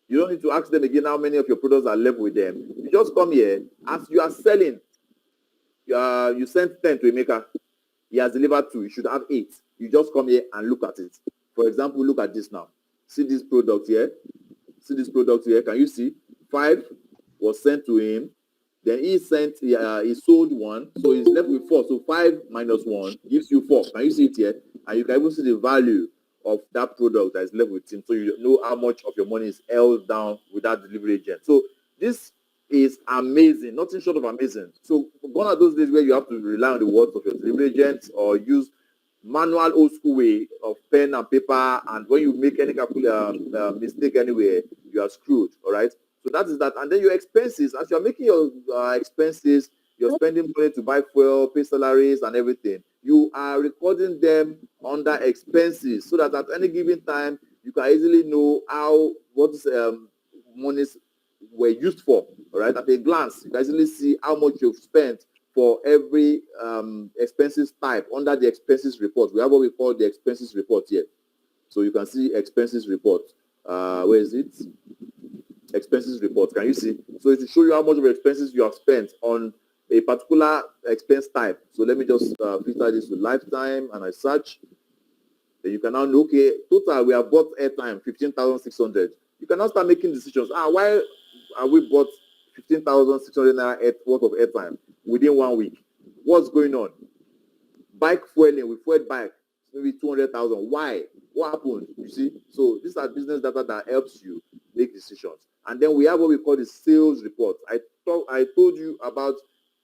You don't need to ask them again how many of your products are left with them. You just come here. As you are selling, you send 10 to Emeka. He has delivered 2. You should have 8. You just come here and look at it. For example, look at this now. See this product here. See this product here. Can you see? 5 was sent to him. Then he sold 1. So he's left with 4. So 5 minus 1 gives you 4. Can you see it here? And you can even see the value of that product that is left with him. So you know how much of your money is held down with that delivery agent. So this is amazing, nothing short of amazing. So gone are those days where you have to rely on the words of your delivery agent or use manual old school way of pen and paper, and when you make any mistake anywhere, you are screwed. All right. So that is that. And then your expenses, as you're making your expenses, you're spending money to buy fuel, pay salaries and everything, you are recording them under expenses so that at any given time you can easily know what monies were used for. All right. At a glance, you can easily see how much you've spent for every expenses type under the expenses report. We have what we call the expenses report here. So you can see expenses report. Where is it? Expenses report. Can you see? So it will show you how much of expenses you have spent on a particular expense type. So let me just filter this to lifetime and I search. Then you can now know, okay, total we have bought airtime 15,600. You can now start making decisions. Why are we bought 15,600 naira worth of airtime within 1 week? What's going on? Bike fueling, we fueled bike, maybe 200,000. Why? What happened? You see? So these are business data that helps you make decisions. And then we have what we call the sales report. I told you about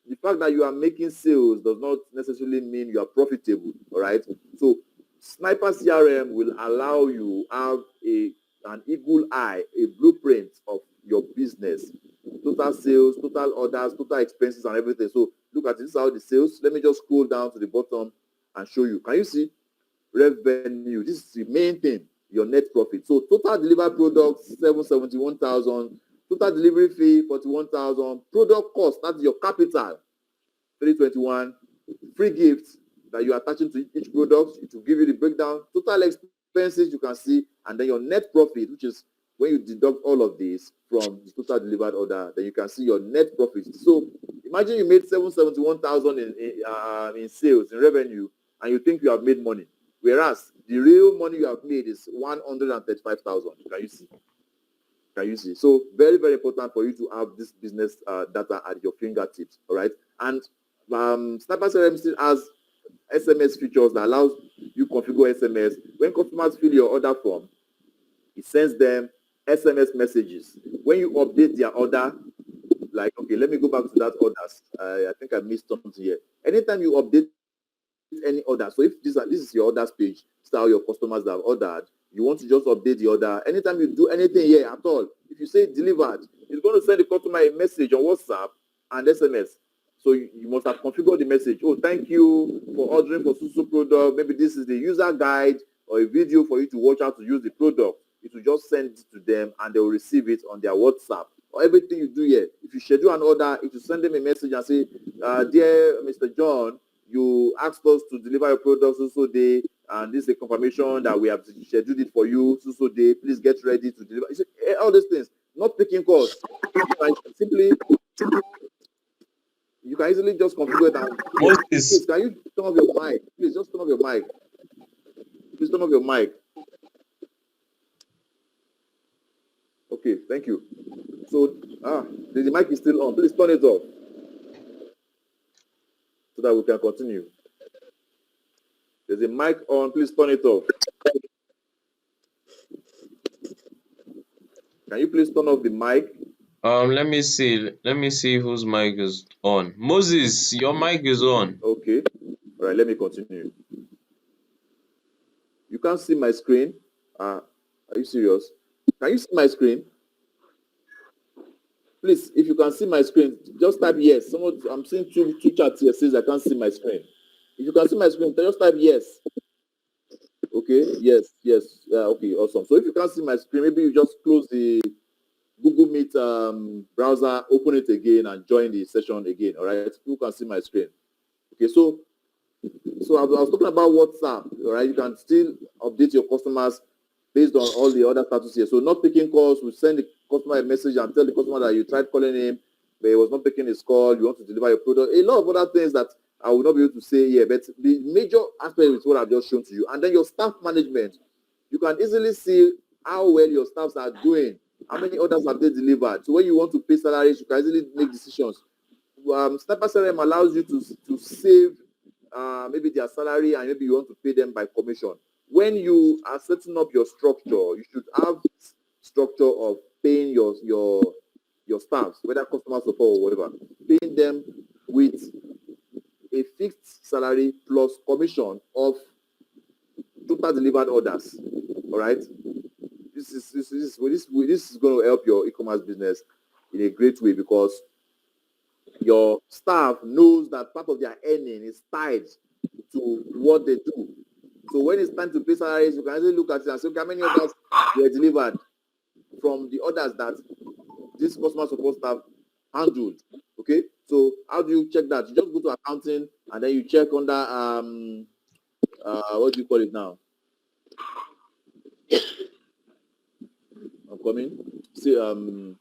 the fact that you are making sales does not necessarily mean you are profitable. All right. So Sniper CRM will allow you have an eagle eye, a blueprint of your business, total sales, total orders, total expenses and everything. So look at this, how the sales. Let me just scroll down to the bottom and show you. Can you see revenue? This is the main thing, your net profit. So total delivered products 771,000, total delivery fee 41,000, product cost, that's your capital 321, free gifts that you are attaching to each product, it will give you the breakdown, total expenses you can see, and then your net profit, which is when you deduct all of this from the total delivered order, then you can see your net profit. So imagine you made 771,000 in sales, in revenue, and you think you have made money, whereas the real money you have made is 135,000. Can you see? Can you see? So very, very important for you to have this business data at your fingertips. All right. And Sniper CRM still has SMS features that allows you configure SMS. When customers fill your order form, it sends them SMS messages. When you update their order, like, okay, let me go back to that orders. I think I missed something here. Anytime you update any order, so if this is your orders page, this is how your customers that have ordered, you want to just update the order. Anytime you do anything here at all, if you say delivered, it's going to send the customer a message on WhatsApp and SMS. So you must have configured the message. Oh, thank you for ordering for Susu product. Maybe this is the user guide or a video for you to watch how to use the product. It will just send it to them and they will receive it on their WhatsApp. Or everything you do here, if you schedule an order, it will send them a message and say, dear Mr. John, you asked us to deliver your product so day, and this is a confirmation that we have scheduled it for you so day. Please get ready to deliver. You see, all these things, not picking calls. You can easily just configure it. And please, can you turn off your mic? Please just turn off your mic. Please turn off your mic. Okay, thank you. So, the mic is still on. Please turn it off so that we can continue. There's a mic on. Please turn it off. Can you please turn off the mic? Let me see. Let me see whose mic is on. Moses, your mic is on. Okay. All right, let me continue. You can't see my screen. Are you serious? Can you see my screen? Please, if you can see my screen, just type yes. I'm seeing two chats here says I can't see my screen. If you can see my screen, just type yes. Okay, yes, yes. Okay, awesome. So if you can't see my screen, maybe you just close the Google Meet browser, open it again, and join the session again. All right, you can see my screen. Okay, so I was talking about WhatsApp. All right, you can still update your customers based on all the other status here. So not picking calls, we send the customer a message and tell the customer that you tried calling him, but he was not picking his call. You want to deliver your product. A lot of other things that I will not be able to say here, but the major aspect is what I've just shown to you. And then your staff management, you can easily see how well your staffs are doing, how many orders have they delivered. So when you want to pay salaries, you can easily make decisions. Sniper CRM allows you to save maybe their salary, and maybe you want to pay them by commission. When you are setting up your structure, you should have structure of paying your staffs, whether customer support or whatever, paying them with a fixed salary plus commission of total delivered orders. All right, this is going to help your e-commerce business in a great way, because your staff knows that part of their earning is tied to what they do. So when it's time to pay salaries, you can easily look at it and say, okay, how many orders were delivered from the orders that this customer support staff handled. Okay, so how do you check that? You just go to accounting and then you check under what do you call it now? I'm coming. See oh.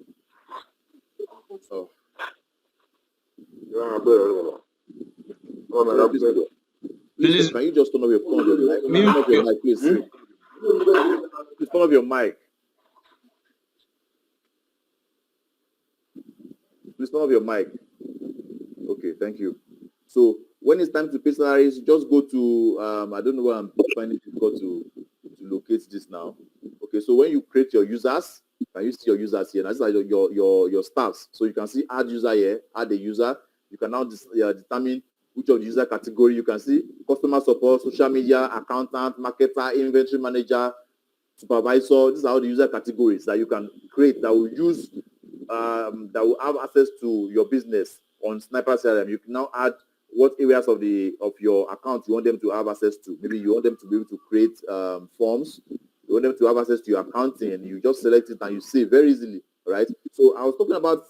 Please, Please can you just turn off your mic? mute Turn off your your mic, please. Please turn off your mic. Please turn off your mic. Okay, thank you. So when it's time to pay salaries, just go to I don't know where I'm finding it difficult to locate this now. Okay, so when you create your users, can you see your users here? Now, these are your staffs. So you can see add user here, add a user. You can now determine which of the user category. You can see customer support, social media, accountant, marketer, inventory manager, supervisor. These are all the user categories that you can create that will use that will have access to your business on Sniper CRM. You can now add what areas of your account you want them to have access to. Maybe you want them to be able to create forms. You want them to have access to your accounting. You just select it and you save very easily. Right. So I was talking about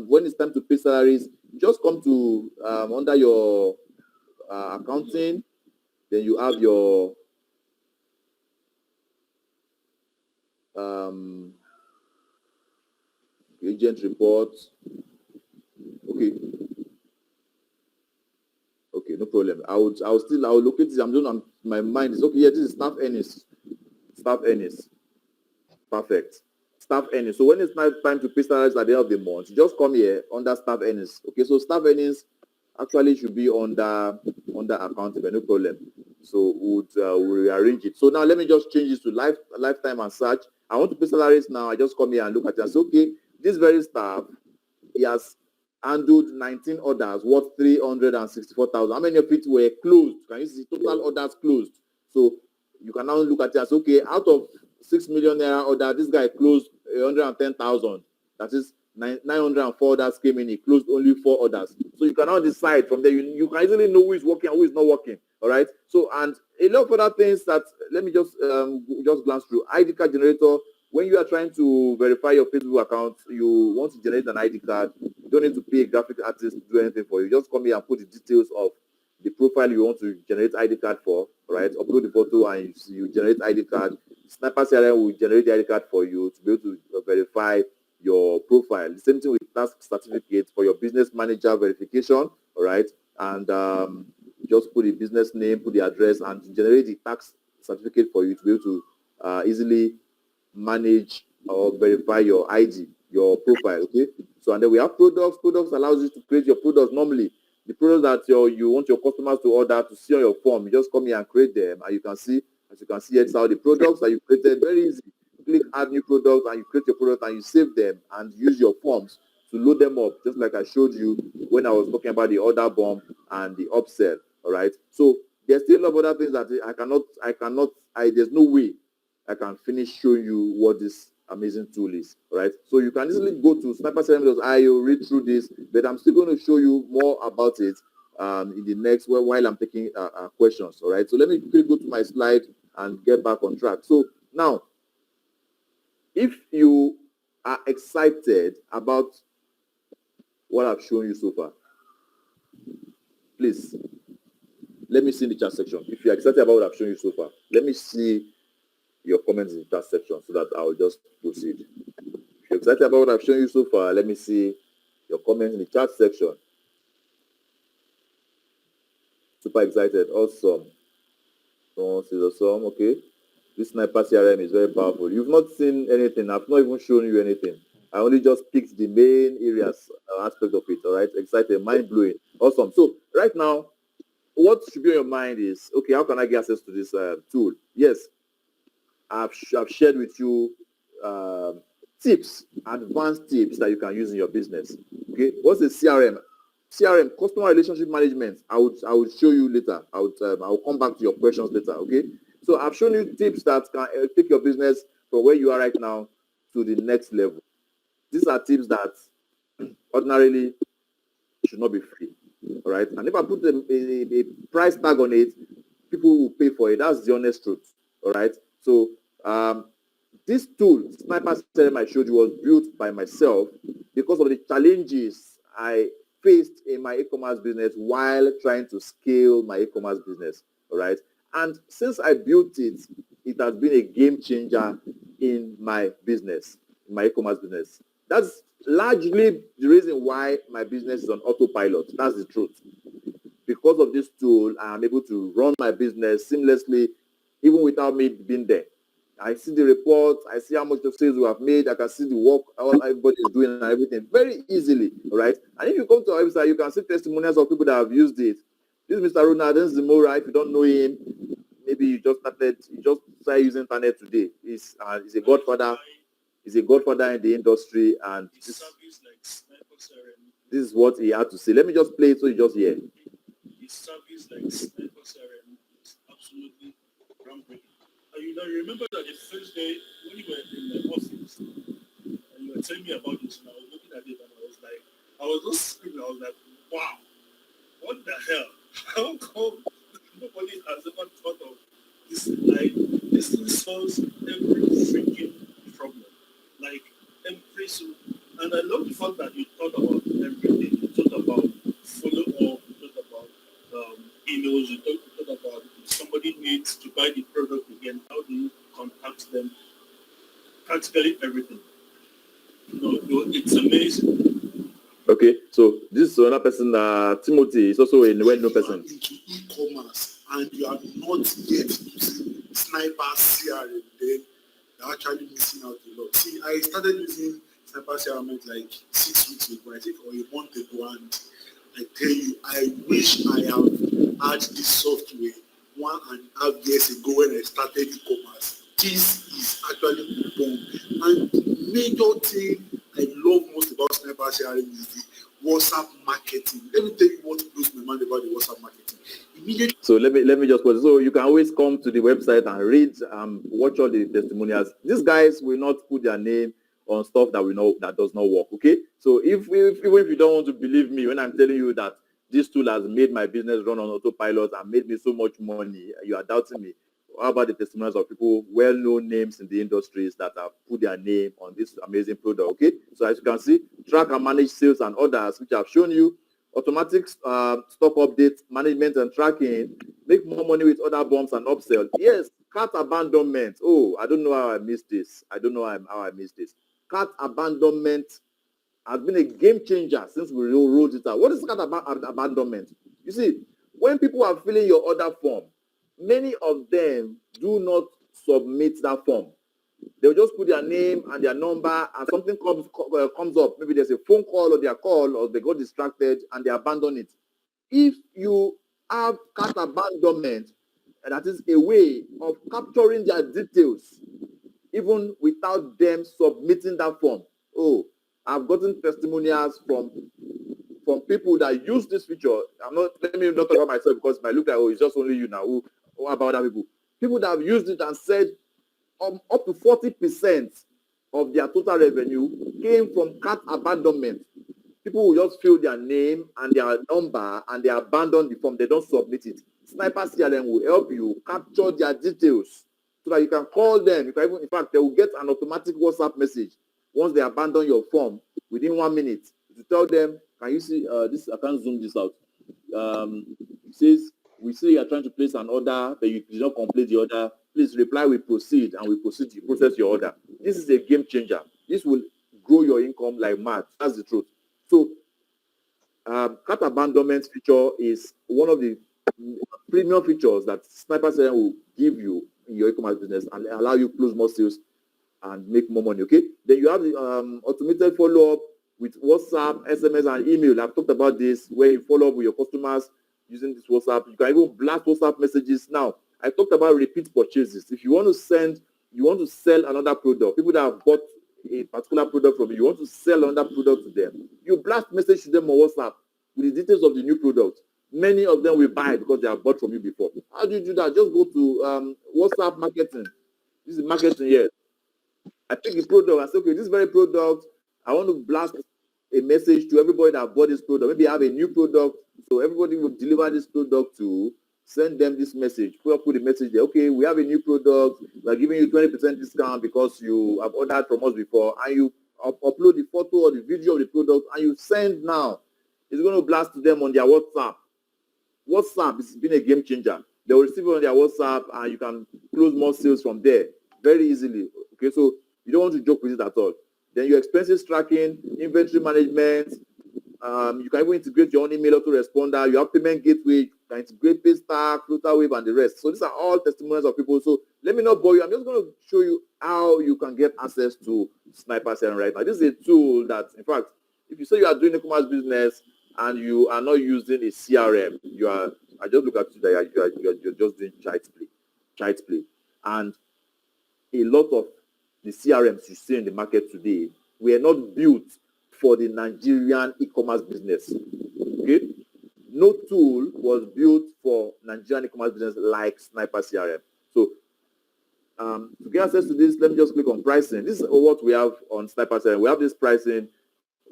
when it's time to pay salaries, you just come to under your accounting, then you have your agent report. Okay. Okay, no problem. I will locate this. My mind is okay. Yeah, this is staff earnings. Staff earnings. Perfect. Staff earnings. So when it's time to pay salaries at the end of the month, you just come here under staff earnings. Okay, so staff earnings actually should be under accounting, but no problem. So we'll rearrange it. So now let me just change this to lifetime and search. I want to pay salaries now. I just come here and look at it and say, okay, this very staff, he has handled 19 orders worth 364,000. How many of it were closed? Can you see total orders closed? So you can now look at it and say, okay, out of 6 million naira order, this guy closed 110,000. That is 904 orders came in. He closed only 4 orders. So you can now decide from there. You can easily know who is working and who is not working. All right. So and a lot of other things that let me just glance through. ID card generator. When you are trying to verify your Facebook account, you want to generate an ID card. You don't need to pay a graphic artist to do anything for you. Just come here and put the details of the profile you want to generate ID card for, right? Upload the photo and you generate ID card. Sniper CRM will generate the ID card for you to be able to verify your profile. The same thing with task certificate for your business manager verification, all right? And just put the business name, put the address, and generate the tax certificate for you to be able to easily manage or verify your ID, your profile. Okay. So and then we have products. Products allows you to create your products normally. The products that you want your customers to order to see on your form, you just come here and create them, and you can see, as you can see, it's how the products that you created very easy. Click add new product, and you create your product, and you save them, and use your forms to load them up, just like I showed you when I was talking about the order bump and the upsell. All right. So there's still a lot of other things that there's no way I can finish showing you what this amazing tool is, right? So you can easily go to snipercrm.io, read through this, but I'm still going to show you more about it in the next while I'm taking questions, all right? So let me quickly go to my slide and get back on track. So now, if you are excited about what I've shown you so far, please let me see in the chat section. If you're excited about what I've shown you so far, let me see your comments in the chat section so that I'll just proceed. If you're excited about what I've shown you so far, let me see your comments in the chat section. Super excited. Awesome. Someone says awesome. Okay. This sniper CRM is very powerful. You've not seen anything. I've not even shown you anything. I only just picked the main areas, aspect of it. All right. Excited, mind blowing. Awesome. So right now, what should be on your mind is, okay, how can I get access to this tool? Yes, I've shared with you tips, advanced tips that you can use in your business. Okay, what's the CRM? CRM, customer relationship management. I would show you later. I'll come back to your questions later. Okay, so I've shown you tips that can take your business from where you are right now to the next level. These are tips that ordinarily should not be free. All right, and if I put a price tag on it, people will pay for it. That's the honest truth. All right, so this tool, Sniper CRM, I showed you, was built by myself because of the challenges I faced in my e-commerce business while trying to scale my e-commerce business. All right, and since I built it, it has been a game changer in my business, in my e-commerce business. That's largely the reason why my business is on autopilot. That's the truth. Because of this tool, I am able to run my business seamlessly, even without me being there. I see the reports, I see how much of sales we have made, I can see the work everybody is doing and everything very easily, all right? And if you come to our website, you can see testimonials of people that have used it. This is Mr. Ronald, this is Zimora. If you don't know him, maybe you just started using internet today. He's a godfather. He's a godfather in the industry, and this is what he had to say. Let me just play it so you just hear. His service like Sniper CRM is absolutely groundbreaking. You remember that the first day when you were in the office and you were telling me about this, and I was looking at it and I was just screaming. I was like, wow, what the hell? How come nobody has ever thought of this? Like, this thing solves every freaking problem. Like, every single. And I love the fact that you thought about everything. You thought about follow up, you thought about emails, you thought about if somebody needs to buy the product again, how do you contact them? Practically everything. It's amazing. Okay, so this is another person, Timothy, is also a well-known person. Into e-commerce and you are not yet using Sniper CRM, then you're actually missing out a lot. See, I started using Sniper CRM like 6 weeks ago, I think, or a month ago, and I tell you, I wish I have had this software 1.5 years ago when I started e-commerce. This is actually bomb. And the major thing I love most about Sniper CRM is the WhatsApp marketing. Let me tell you what blows my mind about the WhatsApp marketing. Immediately. So let me just put it. So you can always come to the website and read, watch all the testimonials. These guys will not put their name on stuff that we know that does not work. Okay. So even if you don't want to believe me when I'm telling you that this tool has made my business run on autopilot and made me so much money, you are doubting me. How about the testimonials of people, well-known names in the industries that have put their name on this amazing product? Okay. So as you can see, track and manage sales and others, which I've shown you. Automatic stock updates, management and tracking, make more money with other bombs and upsell. Yes, cart abandonment. Oh, I don't know how I missed this. I don't know how I missed this. Cart abandonment has been a game changer since we rolled it out. What is cart abandonment? You see, when people are filling your order form, many of them do not submit that form. They'll just put their name and their number, and something comes up. Maybe there's a phone call or their call, or they got distracted and they abandon it. If you have cart abandonment, that is a way of capturing their details, even without them submitting that form. Oh, I've gotten testimonials from people that use this feature. Let me not talk about myself because it might look like, oh, it's just only you now. What about other people? People that have used it and said, up to 40% of their total revenue came from cart abandonment. People will just fill their name and their number and they abandon the form. They don't submit it. Sniper CRM will help you capture their details so that you can call them. You can even, in fact, they will get an automatic WhatsApp message once they abandon your form within 1 minute to tell them, can you see this? I can't zoom this out. It says, we see you are trying to place an order, but you did not complete the order. Please reply, we proceed, and we proceed to process your order. This is a game changer. This will grow your income like mad. That's the truth. So, cart abandonment feature is one of the premium features that Sniper CRM will give you in your e-commerce business and allow you close more sales and make more money. Okay. Then you have the automated follow-up with WhatsApp, SMS, and email. I've talked about this where you follow up with your customers using this WhatsApp. You can even blast WhatsApp messages. Now, I talked about repeat purchases. If you want to sell another product, people that have bought a particular product from you want to sell another product to them, you blast message to them on WhatsApp with the details of the new product. Many of them will buy because they have bought from you before. How do you do that? Just go to WhatsApp marketing. This is marketing here. I pick the product and say, okay, this very product, I want to blast a message to everybody that bought this product. Maybe I have a new product, so everybody will deliver this product to, send them this message. Put the message there. Okay, we have a new product. We're giving you 20% discount because you have ordered from us before, and you upload the photo or the video of the product, and you send now. It's going to blast to them on their WhatsApp. WhatsApp has been a game changer. They will receive it on their WhatsApp, and you can close more sales from there very easily. Okay, so you don't want to joke with it at all. Then your expenses tracking, inventory management. You can even integrate your own email autoresponder. You have payment gateway. You can integrate Paystack, Flutterwave, and the rest. So these are all testimonials of people. So let me not bore you. I'm just going to show you how you can get access to Sniper CRM right now. This is a tool that, in fact, if you say you are doing e-commerce business and you are not using a CRM, I just look at you that you're just doing child play. And a lot of the CRMs you see in the market today were not built for the Nigerian e-commerce business. Okay? No tool was built for Nigerian e-commerce business like Sniper CRM. So to get access to this, let me just click on pricing. This is what we have on Sniper CRM. We have this pricing,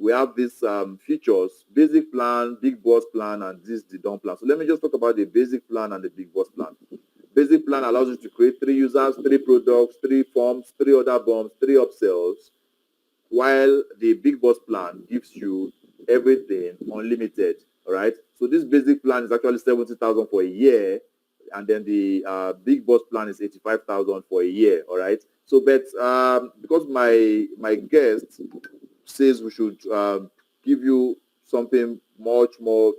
we have these features, basic plan, big boss plan, and the dump plan. So let me just talk about the basic plan and the big boss plan. Basic plan allows you to create 3 users, 3 products, 3 forms, 3 order bombs, 3 upsells, while the big boss plan gives you everything unlimited. All right. So this basic plan is actually 70,000 for a year, and then the big boss plan is 85,000 for a year. All right. So, but because my guest says we should give you something much more.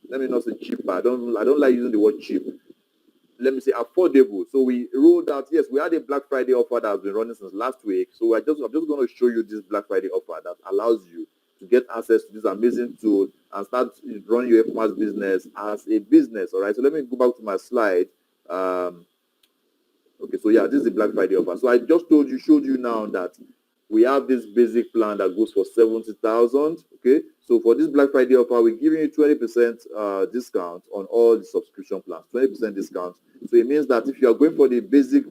Let me not say cheaper. I don't like using the word cheap. Let me say affordable. So we rolled out, yes, we had a Black Friday offer that has been running since last week. So I'm just going to show you this Black Friday offer that allows you to get access to this amazing tool and start running your e-commerce business as a business. All right. So let me go back to my slide. Okay, so yeah, this is the Black Friday offer. So I just showed you now that we have this basic plan that goes for 70,000. Okay, so for this Black Friday offer, we're giving you 20% discount on all the subscription plans. 20% discount. So it means that if you are going for the basic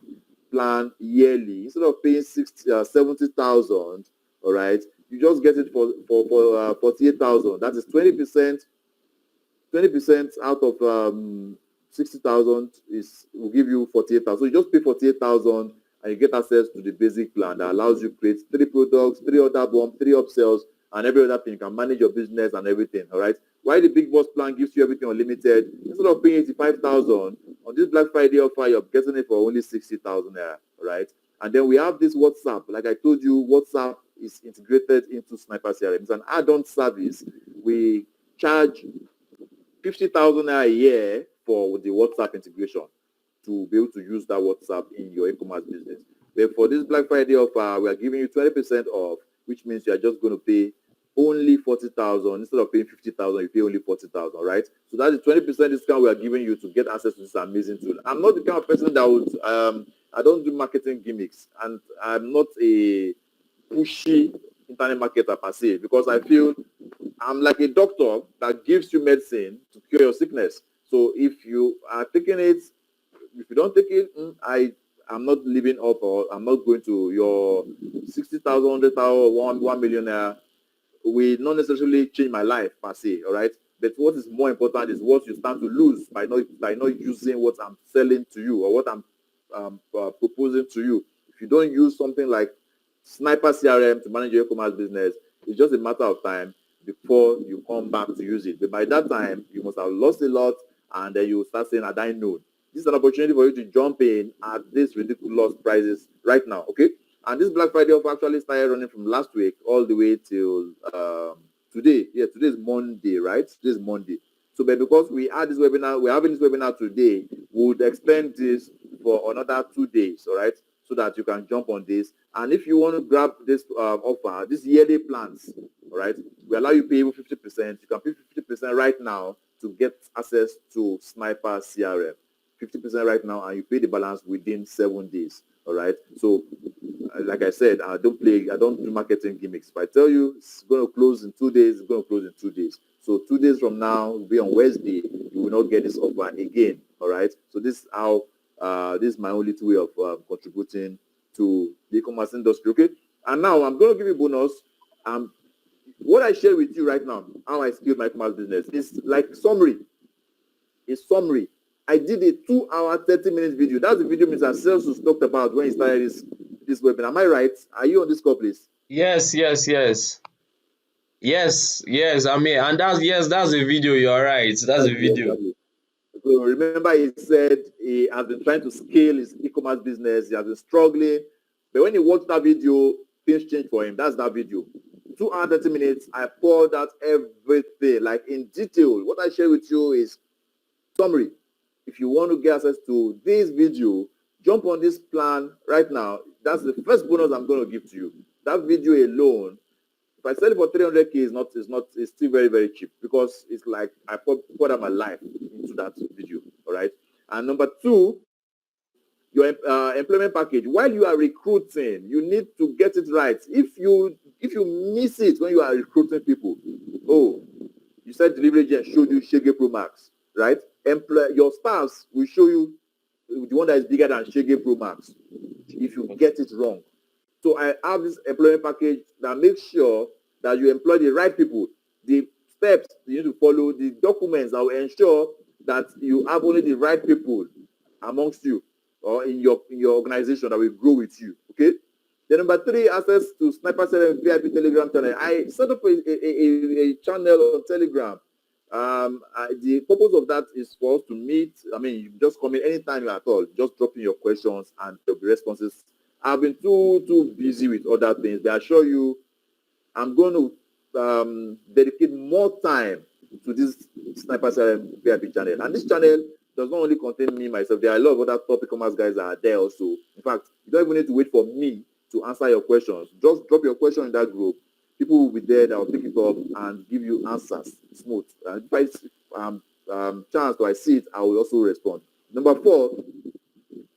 plan yearly, instead of paying 70,000, all right, you just get it for 48,000. That is 20%. 20% out of 60,000 will give you 48,000. So you just pay 48,000 and you get access to the basic plan that allows you to create 3 products, 3 order bomb, 3 upsells, and every other thing. You can manage your business and everything. All right. While the big boss plan gives you everything unlimited, instead of paying 85,000 on this Black Friday offer, you're getting it for only 60,000 naira. Right. And then we have this WhatsApp. Like I told you, WhatsApp is integrated into Sniper CRM. It's an add-on service. We charge 50,000 a year for the WhatsApp integration to be able to use that WhatsApp in your e-commerce business. But for this Black Friday offer, we are giving you 20% off, which means you are just going to pay only 40,000. Instead of paying 50,000, you pay only 40,000, right? So that's the 20% discount we are giving you to get access to this amazing tool. I'm not the kind of person that would, I don't do marketing gimmicks, and I'm not a pushy internet marketer per se, because I feel I'm like a doctor that gives you medicine to cure your sickness. So if you are taking it, if you don't take it, I'm not living up, or I'm not going to your 60,000, 100,000, 1 million will not necessarily change my life per se. All right. But what is more important is what you stand to lose by not using what I'm selling to you, or what I'm proposing to you. If you don't use something like Sniper CRM to manage your e-commerce business, it's just a matter of time before you come back to use it. But by that time, you must have lost a lot, and then you will start saying, I know. This is an opportunity for you to jump in at these ridiculous prices right now, okay? And this Black Friday offer actually started running from last week all the way till today. Yeah, today is Monday, right? Today is Monday. So, but because we had this webinar, we're having this webinar today, we would extend this for another 2 days, all right? So that you can jump on this. And if you want to grab this offer, this yearly plans, all right, we allow you to pay even 50%. You can pay 50% right now to get access to Sniper CRM. 50% right now, and you pay the balance within 7 days. All right. So, like I said, I don't do marketing gimmicks. If I tell you it's going to close in 2 days, it's going to close in 2 days. So 2 days from now, will be on Wednesday, you will not get this offer again. All right. So this is how this is my only way of contributing to the e-commerce industry. Okay. And now I'm going to give you a bonus. What I share with you right now, how I scale my e-commerce business, is like summary. A summary. I did a 2-hour, 30-minute video. That's the video Mr. Celsius talked about when he started this webinar. Am I right? Are you on this call, please? Yes, yes, yes. Yes, yes. I mean, and that's a video. You're right. That's a video. Exactly. So remember, he said he has been trying to scale his e-commerce business. He has been struggling. But when he watched that video, things changed for him. That's that video. 2 hours, 30 minutes. I poured out everything, like in detail. What I share with you is summary. If you want to get access to this video, jump on this plan right now. That's the first bonus I'm going to give to you. That video alone, if I sell it for 300K, it's still very, very cheap, because it's like I poured out my life into that video. All right. And number two, your employment package. While you are recruiting, you need to get it right. If you miss it when you are recruiting people, oh, you said delivery agent showed you Shege Pro Max, right? Your staffs will show you the one that is bigger than Shege Pro Max if you get it wrong. So I have this employment package that makes sure that you employ the right people, the steps you need to follow, the documents that will ensure that you have only the right people amongst you or in your organization that will grow with you. Okay. Then number three, access to Sniper CRM VIP Telegram channel. I set up a channel on Telegram. The purpose of that is for us to meet. I mean, you just come in anytime at all. Just drop in your questions and there'll be responses. I've been too busy with other things, but I assure you, I'm going to dedicate more time to this Sniper CRM VIP channel. And this channel does not only contain me, myself. There are a lot of other top e-commerce guys that are there also. In fact, you don't even need to wait for me to answer your questions. Just drop your question in that group. People will be there that will pick it up and give you answers smooth. And if I chance or I see it, I will also respond. Number four,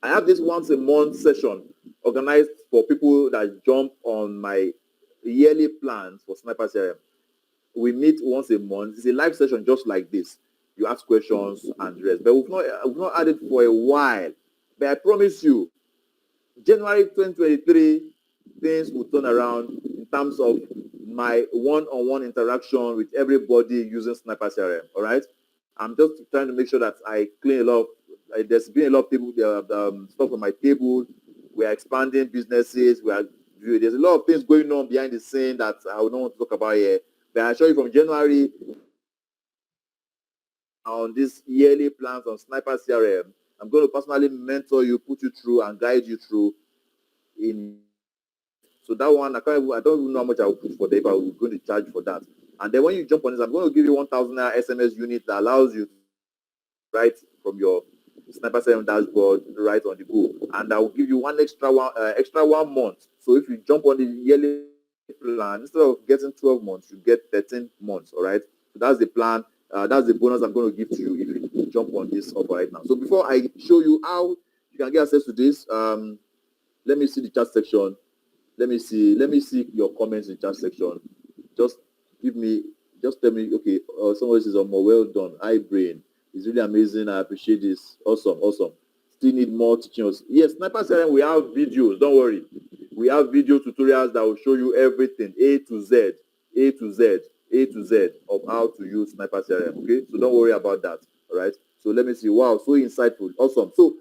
I have this once a month session organized for people that jump on my yearly plans for Sniper CRM. We meet once a month. It's a live session just like this. You ask questions and rest. But we've not had it for a while. But I promise you, January 2023, things will turn around in terms of my one-on-one interaction with everybody using Sniper CRM. All right. I'm just trying to make sure that I clean a lot. There's been a lot of people stuff on my table. We are expanding businesses. There's a lot of things going on behind the scene that I don't want to talk about here. But I assure you, from January on these yearly plans on Sniper CRM, I'm going to personally mentor you, put you through, and guide you through. So that one, I don't even know how much I will put for that, but I'm going to charge for that. And then when you jump on this, I'm going to give you 1,000 SMS unit that allows you to write from your Sniper CRM dashboard right on the go, and I will give you extra 1 month. So if you jump on the yearly plan, instead of getting 12 months, you get 13 months. All right. So that's the plan. That's the bonus I'm going to give to you if you jump on this offer right now. So before I show you how you can get access to this, let me see the chat section. Let me see your comments in the chat section. Just tell me, okay, somebody says, oh, well done. Hi, brain. It's really amazing. I appreciate this. Awesome. Still need more teaching us. Yes, Sniper CRM, we have videos. Don't worry. We have video tutorials that will show you everything, A to Z of how to use Sniper CRM. Okay, so don't worry about that. All right. So let me see. Wow, so insightful. Awesome. So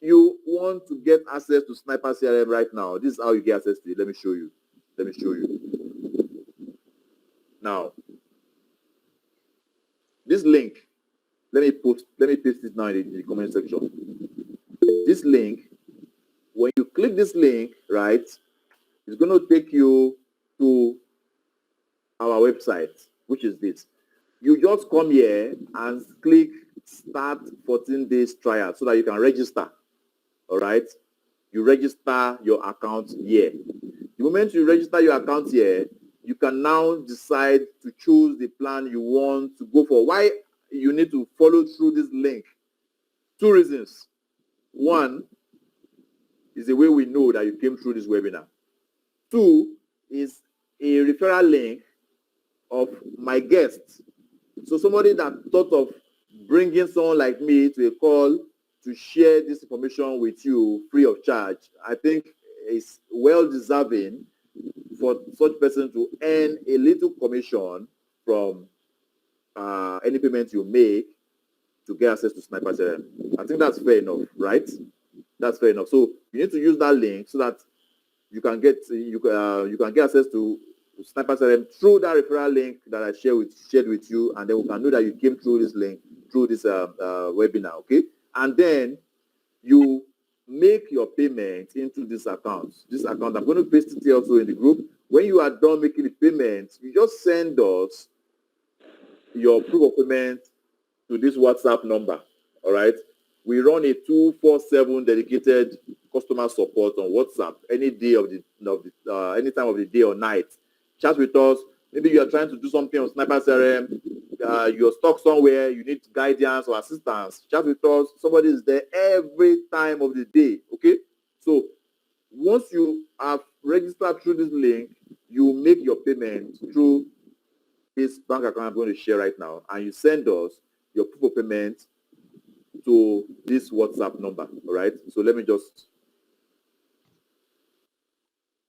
you want to get access to Sniper CRM right now, this is how you get access to it. Let me show you. Now, this link, let me paste it now in the comment section. This link, when you click this link, right, it's going to take you to our website, which is this. You just come here and click start 14 days trial so that you can register. All right. You register your account here. The moment you register your account here, you can now decide to choose the plan you want to go for. Why you need to follow through this link? Two reasons. One is the way we know that you came through this webinar. Two is a referral link of my guests. So somebody that thought of bringing someone like me to a call to share this information with you free of charge, I think is well deserving for such person to earn a little commission from any payment you make to get access to Sniper CRM. I think that's fair enough, right? That's fair enough. So you need to use that link so that you can get access to Sniper CRM through that referral link that I shared with you, and then we can know that you came through this link, through this webinar, okay? And then you make your payment into this account. This account, I'm going to paste it here also in the group. When you are done making the payment, you just send us your proof of payment to this WhatsApp number, all right? We run a 247 dedicated customer support on WhatsApp any day of any time of the day or night. Chat with us. Maybe you are trying to do something on Sniper CRM. You're stuck somewhere. You need guidance or assistance. Chat with us. Somebody is there every time of the day. Okay. So once you have registered through this link, you make your payment through this bank account I'm going to share right now, and you send us your proof of payment to this WhatsApp number. All right. So let me just.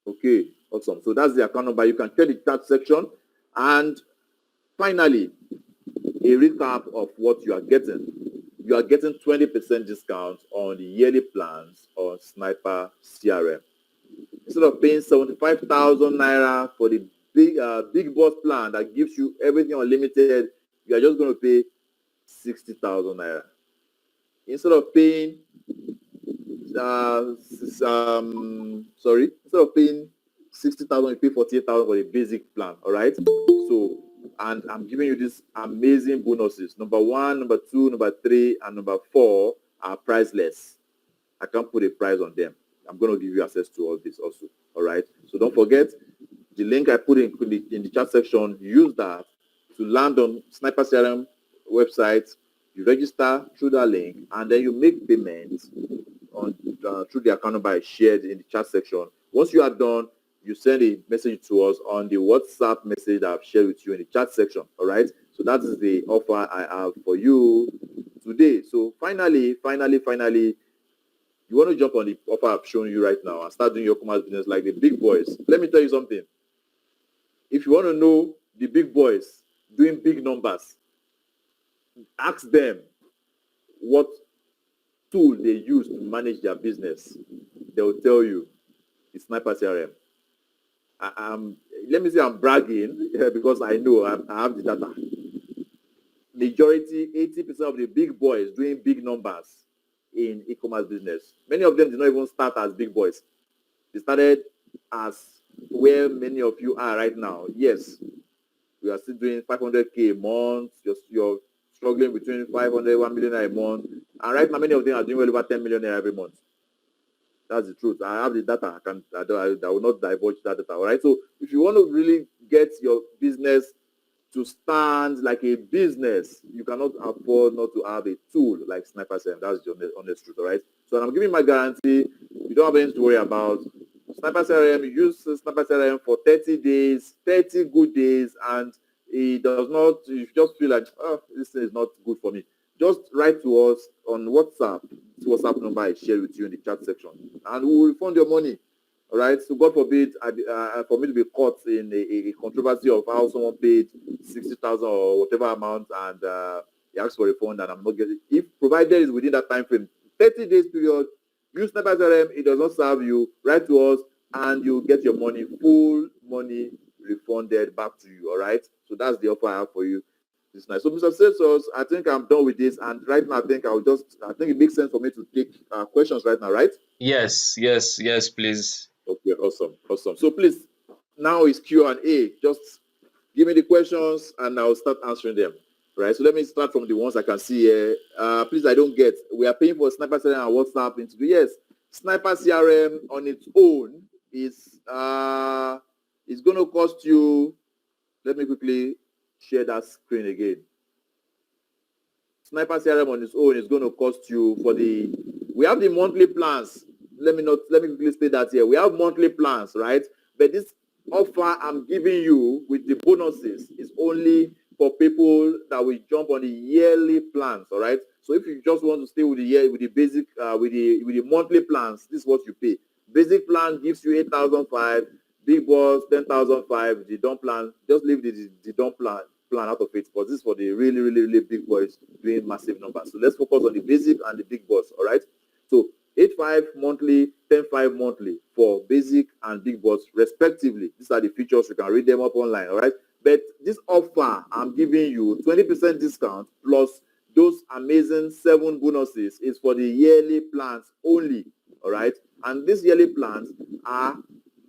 Okay. Awesome. So that's the account number. You can check the chat section. And finally, a recap of what you are getting. You are getting 20% discount on the yearly plans on Sniper CRM. Instead of paying 75,000 naira for the big boss plan that gives you everything unlimited, you are just going to pay 60,000 naira. Instead of paying instead of paying 60,000, you pay 48,000 for the basic plan. All right. So, and I'm giving you these amazing bonuses. Number 1, number 2, number 3, and number 4 are priceless. I can't put a price on them. I'm going to give you access to all this also. All right. So don't forget the link I put in the chat section. Use that to land on Sniper CRM website. You register through that link, and then you make payments on through the account number I shared in the chat section. Once you are done, you send a message to us on the WhatsApp message that I've shared with you in the chat section. All right. So that is the offer I have for you today. So finally, you want to jump on the offer I've shown you right now and start doing your commerce business like the big boys. Let me tell you something. If you want to know the big boys doing big numbers, ask them what tool they use to manage their business. They will tell you it's Sniper CRM. Let me say I'm bragging because I know I have the data. Majority, 80% of the big boys doing big numbers in e-commerce business. Many of them did not even start as big boys. They started as where many of you are right now. Yes, we are still doing 500K a month. You're struggling between 500, 1 million a month. And right now, many of them are doing well over 10 million every month. That's the truth. I have the data. I will not divulge that data. All right. So if you want to really get your business to stand like a business, you cannot afford not to have a tool like Sniper CRM. That's the honest truth. All right. So I'm giving my guarantee. You don't have anything to worry about. Sniper CRM, you use Sniper CRM for 30 days, 30 good days, and it does not, you just feel like, oh, this thing is not good for me. Just write to us on WhatsApp. This WhatsApp number I shared with you in the chat section, and we will refund your money. All right. So God forbid for me to be caught in a controversy of how someone paid 60,000 or whatever amount, and he asked for a refund, and I'm not getting. If provided is within that time frame, 30 days period, Use Sniper CRM, it does not serve you. Write to us and you get your money, full money refunded back to you. All right. So that's the offer I have for you this night. So, Mr. Sensors, I think I'm done with this. And right now, I think it makes sense for me to take questions right now, right? Yes, yes, yes, please. Okay, awesome, awesome. So please, now is Q&A. Just give me the questions and I'll start answering them. Right. So let me start from the ones I can see here. Please, I don't get. We are paying for Sniper CRM and WhatsApp into the yes. Sniper CRM on its own is going to cost you. Let me quickly share that screen again. Sniper CRM on its own is going to cost you we have the monthly plans. Let me quickly state that here. We have monthly plans, right? But this offer I'm giving you with the bonuses is only for people that will jump on the yearly plans, all right? So if you just want to stay with the basic, with the monthly plans, this is what you pay. Basic plan gives you 8,500, big boss 10,500. The dump plan, just leave the dump plan out of it, but this is for the really, really, really big boys doing massive numbers. So let's focus on the basic and the big boss, all right? So 8,500 monthly, 10,500 monthly for basic and big boss respectively. These are the features. You can read them up online, all right? But this offer I'm giving you 20% discount plus those amazing 7 bonuses is for the yearly plans only, all right? And these yearly plans are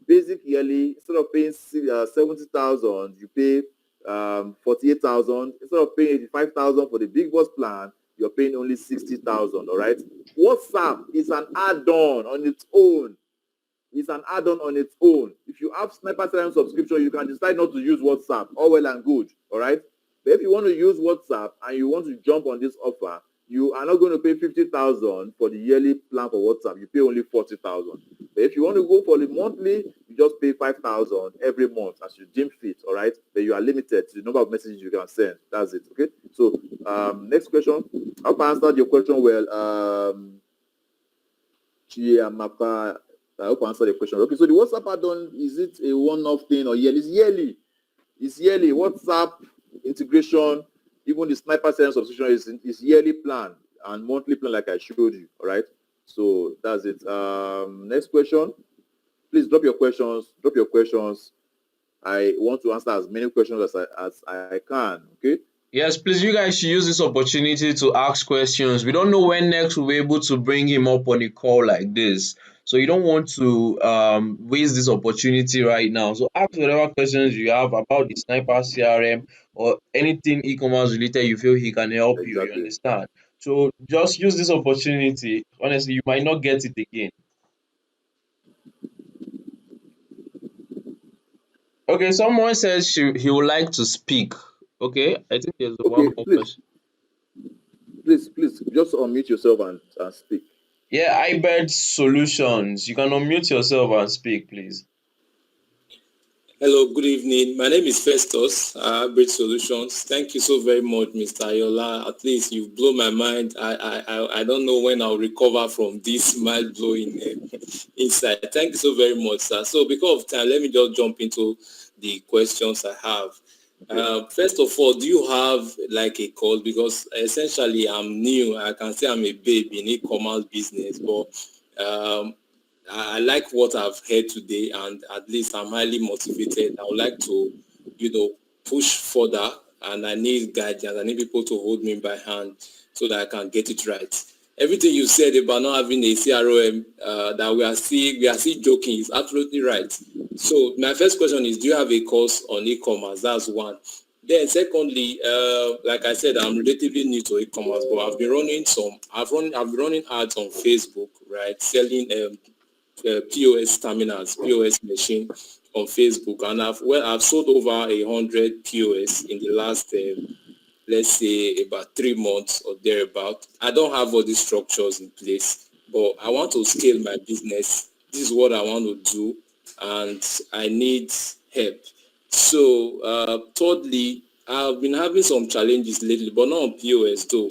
basic yearly. Instead of paying 70,000, you pay 48,000. Instead of paying 85,000 for the big boss plan, you're paying only 60,000. All right. WhatsApp is an add-on on its own. It's an add-on on its own. If you have Sniper CRM subscription, you can decide not to use WhatsApp. All well and good. All right. But if you want to use WhatsApp and you want to jump on this offer, you are not going to pay 50,000 for the yearly plan for WhatsApp. You pay only 40,000. But if you want to go for the monthly, you just pay 5,000 every month as you deem fit. All right. But you are limited to the number of messages you can send. That's it. Okay. So next question. I hope I answered your question well. Chiamaka, I hope I answered your question. Okay. So the WhatsApp add-on, is it a one-off thing or yearly? It's yearly. It's yearly. WhatsApp integration, even the Sniper CRM subscription is yearly plan and monthly plan, like I showed you. All right. So that's it. Next question. Please drop your questions. Drop your questions. I want to answer as many questions as I can. Okay. Yes, please, you guys should use this opportunity to ask questions. We don't know when next we'll be able to bring him up on a call like this. So you don't want to waste this opportunity right now. So ask whatever questions you have about the Sniper CRM or anything e-commerce related you feel he can help you. You Exactly. understand? So just use this opportunity. Honestly, you might not get it again. Okay, someone says he would like to speak. Okay, I think there's one Okay. more Please, question. please, just unmute yourself and speak. Yeah, iBird Solutions. You can unmute yourself and speak, please. Hello, good evening. My name is Festus, Bridge Solutions. Thank you so very much, Mr. Ayola. At least you've blown my mind. I don't know when I'll recover from this mind-blowing insight. Thank you so very much, sir. So because of time, let me just jump into the questions I have. First of all, do you have like a call? Because essentially I'm new. I can say I'm a babe in e-commerce business, but I like what I've heard today, and at least I'm highly motivated. I would like to, push further, and I need guidance. I need people to hold me by hand so that I can get it right. Everything you said about not having a CRM, that we are still joking, is absolutely right. So my first question is, do you have a course on e-commerce? That's one. Then secondly, like I said, I'm relatively new to e-commerce, but I've been running ads on Facebook, right, selling POS terminals, POS machine on Facebook, and I've sold over 100 POS in the last let's say about 3 months or thereabout. I don't have all these structures in place, but I want to scale my business. This is what I want to do, and I need help. So thirdly, I've been having some challenges lately, but not on POS though.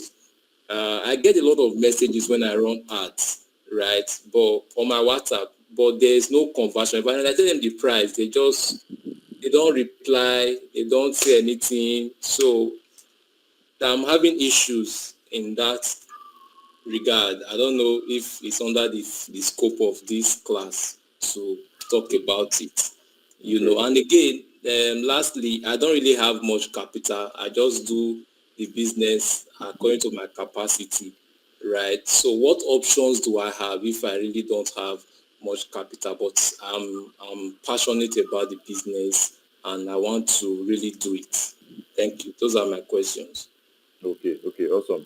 I get a lot of messages when I run ads, right? But on my WhatsApp, but there's no conversion. If I tell them the price, they don't reply, they don't say anything. So I'm having issues in that regard. I don't know if it's under the scope of this class to talk about it. And again, lastly, I don't really have much capital. I just do the business according to my capacity, right? So what options do I have if I really don't have much capital, but I'm passionate about the business and I want to really do it? Thank you. Those are my questions. Okay, awesome.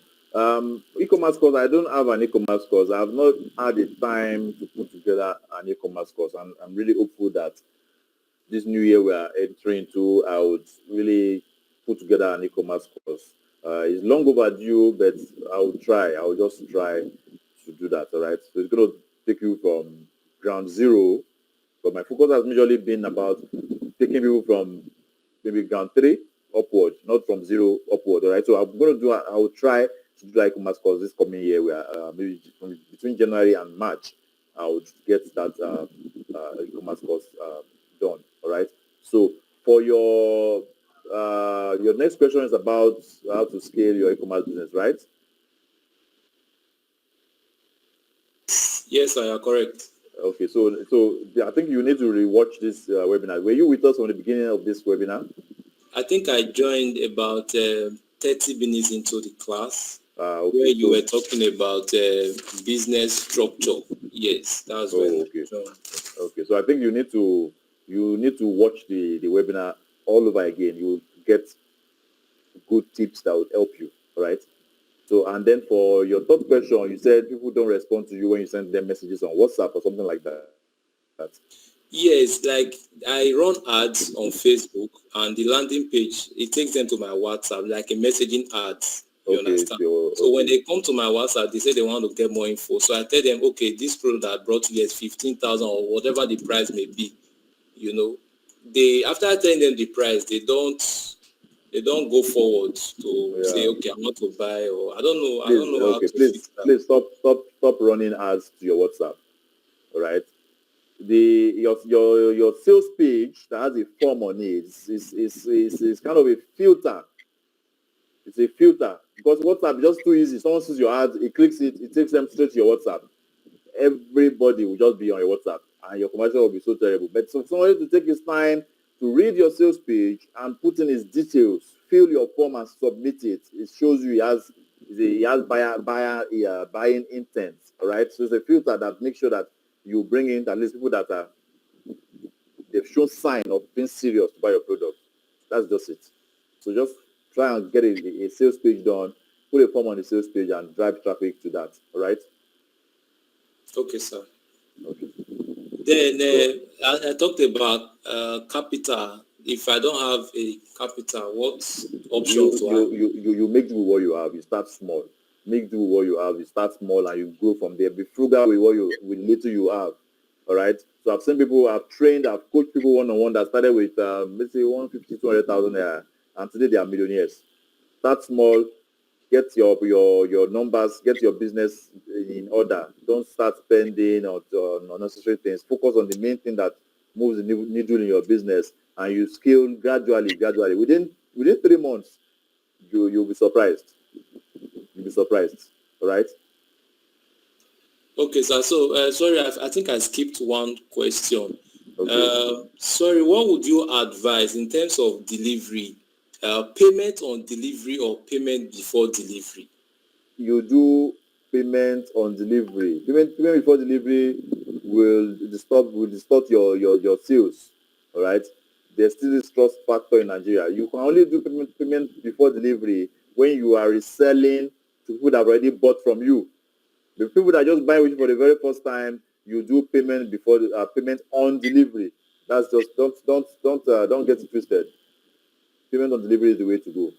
E-commerce course, I don't have an e-commerce course. I have not had the time to put together an e-commerce course. I'm really hopeful that this new year we are entering into, I would really put together an e-commerce course. It's long overdue, but I will try. I will just try to do that, all right? So it's going to take you from ground zero, but my focus has majorly been about taking people from maybe ground three upward, not from zero upward. All right. So I'm going to do. I will try to do e-commerce course this coming year. Where maybe between January and March, I would get that e-commerce course done. All right. So for your next question is about how to scale your e-commerce business, right? Yes, I are correct. Okay, so I think you need to rewatch this webinar. Were you with us from the beginning of this webinar? I think I joined about 30 minutes into the class Okay, where you were talking about business structure. Yes, that's when okay. I joined. Okay, so I think you need to watch the webinar all over again. You will get good tips that will help you. All right. So and then for your third question, you said people don't respond to you when you send them messages on WhatsApp or something like that. Yes, like I run ads on Facebook and the landing page, it takes them to my WhatsApp, like a messaging ads. You Okay, understand? So when they come to my WhatsApp, they say they want to get more info. So I tell them, okay, this product I brought you is 15,000 or whatever the price may be. They after telling them the price, they don't go forward to say, okay, I want to buy, or I don't know. I don't know how Okay, to fix that. please stop running ads to your WhatsApp. All right. Your sales page that has a form on it is kind of a filter. It's a filter because WhatsApp is just too easy. Someone sees your ad, he clicks it, it takes them straight to your WhatsApp. Everybody will just be on your WhatsApp and your commercial will be so terrible. But so somebody to take his time to read your sales page and put in his details, fill your form and submit it. It shows you he has buying intent. All right. So it's a filter that makes sure that you bring in at least people that are they've shown sign of being serious to buy your product. That's just it. So just try and get a sales page done, put a form on the sales page and drive traffic to that. All right. Okay, sir. Okay. Then I talked about capital. If I don't have a capital, what options do I have? You make do with what you have. You start small. Make do with what you have. You start small and you grow from there. Be frugal with with little you have. All right. So I've seen people, I've trained, I've coached people one-on-one that started with let's say 150, 200,000 naira, and today they are millionaires. Start small. Get your numbers. Get your business in order. Don't start spending on unnecessary things. Focus on the main thing that moves the needle in your business, and you scale gradually. Within 3 months, you'll be surprised. You'll be surprised. All right. Okay, sir. So sorry, I think I skipped one question. Okay. Sorry, what would you advise in terms of delivery? Payment on delivery or payment before delivery? You do payment on delivery. Payment before delivery will distort your sales. All right. There's still this trust factor in Nigeria. You can only do payment before delivery when you are reselling to people that have already bought from you. The people that just buy with you for the very first time, you do payment before payment on delivery. That's just don't get it twisted. Payment on delivery is the way to go.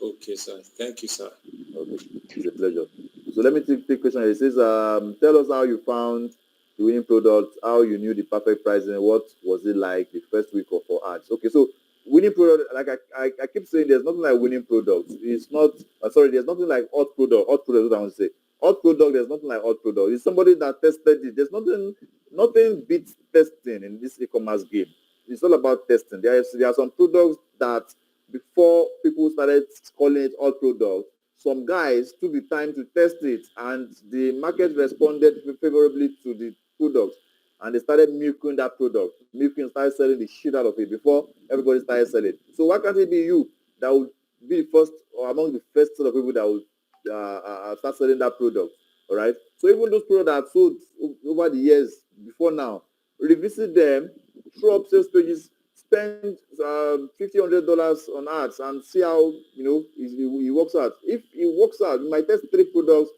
Okay, sir. Thank you, sir. Okay, it's a pleasure. So let me take question. It says, tell us how you found the winning product, how you knew the perfect pricing, what was it like the first week of for ads? Okay, so winning product, like I keep saying, there's nothing like winning product. It's not, there's nothing like hot product. Hot product is what I want to say. Hot product, there's nothing like hot product. It's somebody that tested it. There's nothing beats testing in this e-commerce game. It's all about testing. There are some products that before people started calling it hot product, some guys took the time to test it, and the market responded favorably to the product, and they started milking that product. Milking started selling the shit out of it before everybody started selling. So why can't it be you that would be the first or among the first set of people that would start selling that product? All right. So even those products that are sold over the years before now, revisit them, throw up sales pages, spend $50 on ads, and see how it works out. If it works out, you might test 3 products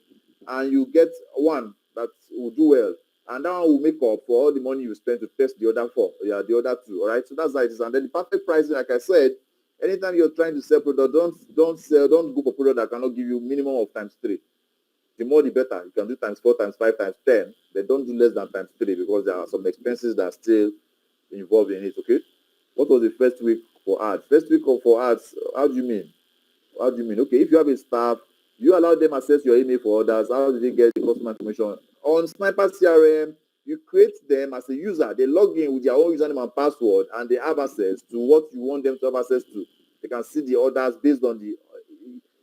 and you get one that will do well, and that one will make up for all the money you spend to test the other 4, the other 2. All right, so that's how it is. And then the perfect pricing, like I said, anytime you're trying to sell product, don't go for product that cannot give you minimum of times 3. The more the better. You can do times 4, times 5, times 10. But don't do less than times 3, because there are some expenses that are still involved in it. Okay. What was the first week for ads? First week for ads, how do you mean? How do you mean? Okay, if you have a staff, you allow them access your email for orders. How do they get the customer information? On Sniper CRM, you create them as a user. They log in with their own username and password, and they have access to what you want them to have access to. They can see the orders based on the.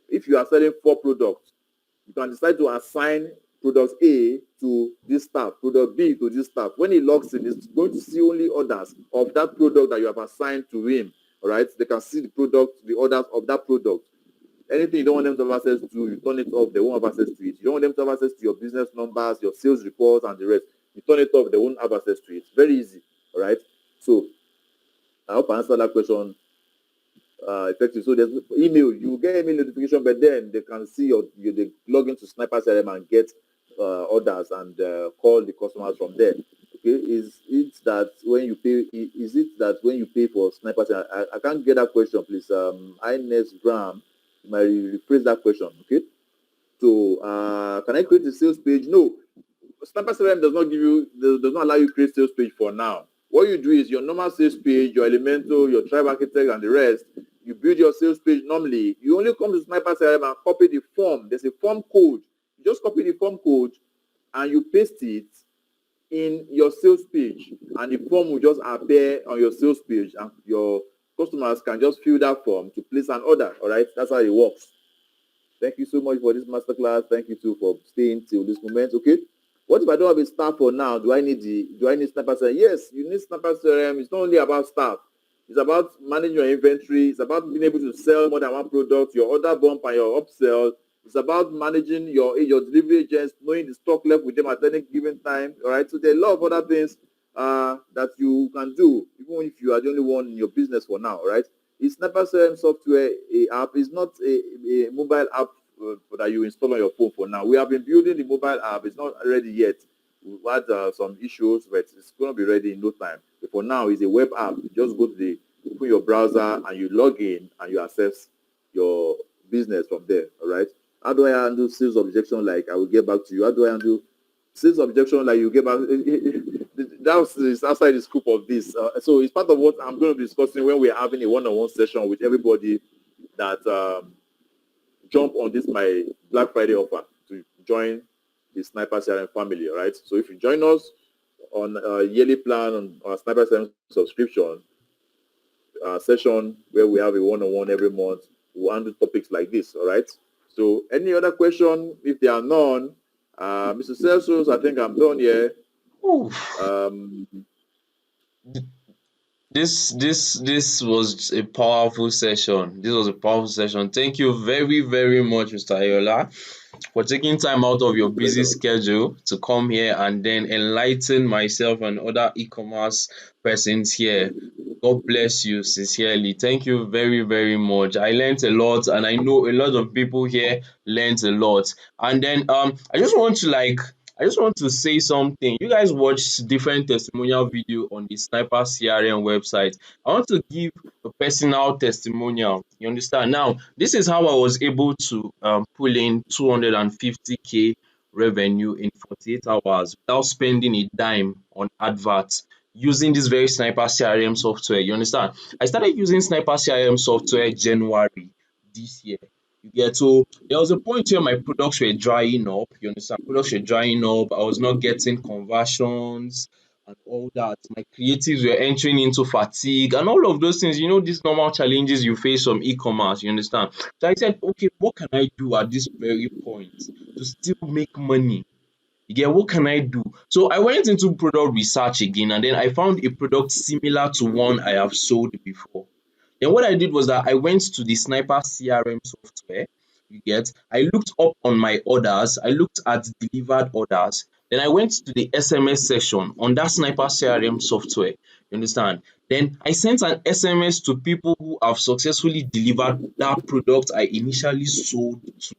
If you are selling 4 products, you can decide to assign product A to this staff, product B to this staff. When he logs in, he's going to see only orders of that product that you have assigned to him. All right, they can see the orders of that product. Anything you don't want them to have access to, you turn it off, they won't have access to it. You don't want them to have access to your business numbers, your sales reports, and the rest. You turn it off, they won't have access to it. Very easy. All right. So I hope I answered that question effective. So there's email, you get email notification, but then they can see they log into Sniper CRM and get orders and call the customers from there. Okay, is it that when you pay? Is it that when you pay for Sniper CRM? I can't get that question, please. Ines Graham, you might rephrase that question. Okay, so can I create a sales page? No, Sniper CRM does not allow you to create sales page for now. What you do is your normal sales page, your Elementor, your Tribe Architect, and the rest. You build your sales page normally. You only come to Sniper CRM and copy the form. There's a form code. You just copy the form code and you paste it in your sales page, and the form will just appear on your sales page, and your customers can just fill that form to place an order. All right, that's how it works. Thank you so much for this masterclass. Thank you too for staying till this moment. Okay. What if I don't have a staff for now? Do I need Sniper CRM? Yes, you need Sniper CRM. It's not only about staff. It's about managing your inventory. It's about being able to sell more than one product, your order bump and your upsell. It's about managing your delivery agents, knowing the stock left with them at any given time. All right. So there are a lot of other things that you can do, even if you are the only one in your business for now. All right. Is Sniper CRM software a app? It's not a mobile app that you install on your phone for now. We have been building the mobile app. It's not ready yet. We've had some issues, but it's going to be ready in no time. But for now, it's a web app. You just go to open your browser and you log in and you access your business from there. All right. How do I handle sales objection? Like I will get back to you. How do I handle sales objection? Like you get back. That's outside the scope of this. So it's part of what I'm going to be discussing when we're having a one-on-one session with everybody that jump on this my Black Friday offer to join the Sniper CRM family. All right. So if you join us on a yearly plan on our Sniper CRM subscription session where we have a one-on-one every month, we'll handle topics like this. All right. So any other question? If there are none, Mr. Celsius, I think I'm done here. Ooh, Um, this was a powerful session. This was a powerful session. Thank you very, very much, Mr. Ayola, for taking time out of your busy pleasure. schedule to come here and then enlighten myself and other e-commerce persons here. God bless you sincerely. Thank you very, very much. I learned a lot, and I know a lot of people here learned a lot. And then I just want to say something. You guys watch different testimonial video on the Sniper CRM website. I want to give a personal testimonial. You understand? Now, this is how I was able to pull in 250K revenue in 48 hours without spending a dime on adverts using this very Sniper CRM software. You understand? I started using Sniper CRM software January this year. You get, so there was a point where my products were drying up. You understand? Products were drying up. I was not getting conversions and all that. My creatives were entering into fatigue and all of those things. You know, these normal challenges you face from e-commerce, you understand? So I said, okay, what can I do at this very point to still make money? You get, what can I do? So I went into product research again, and then I found a product similar to one I have sold before. Then what I did was that I went to the Sniper CRM software. You get, I looked up on my orders, I looked at delivered orders. Then I went to the SMS section on that Sniper CRM software. You understand? Then I sent an SMS to people who have successfully delivered that product I initially sold to.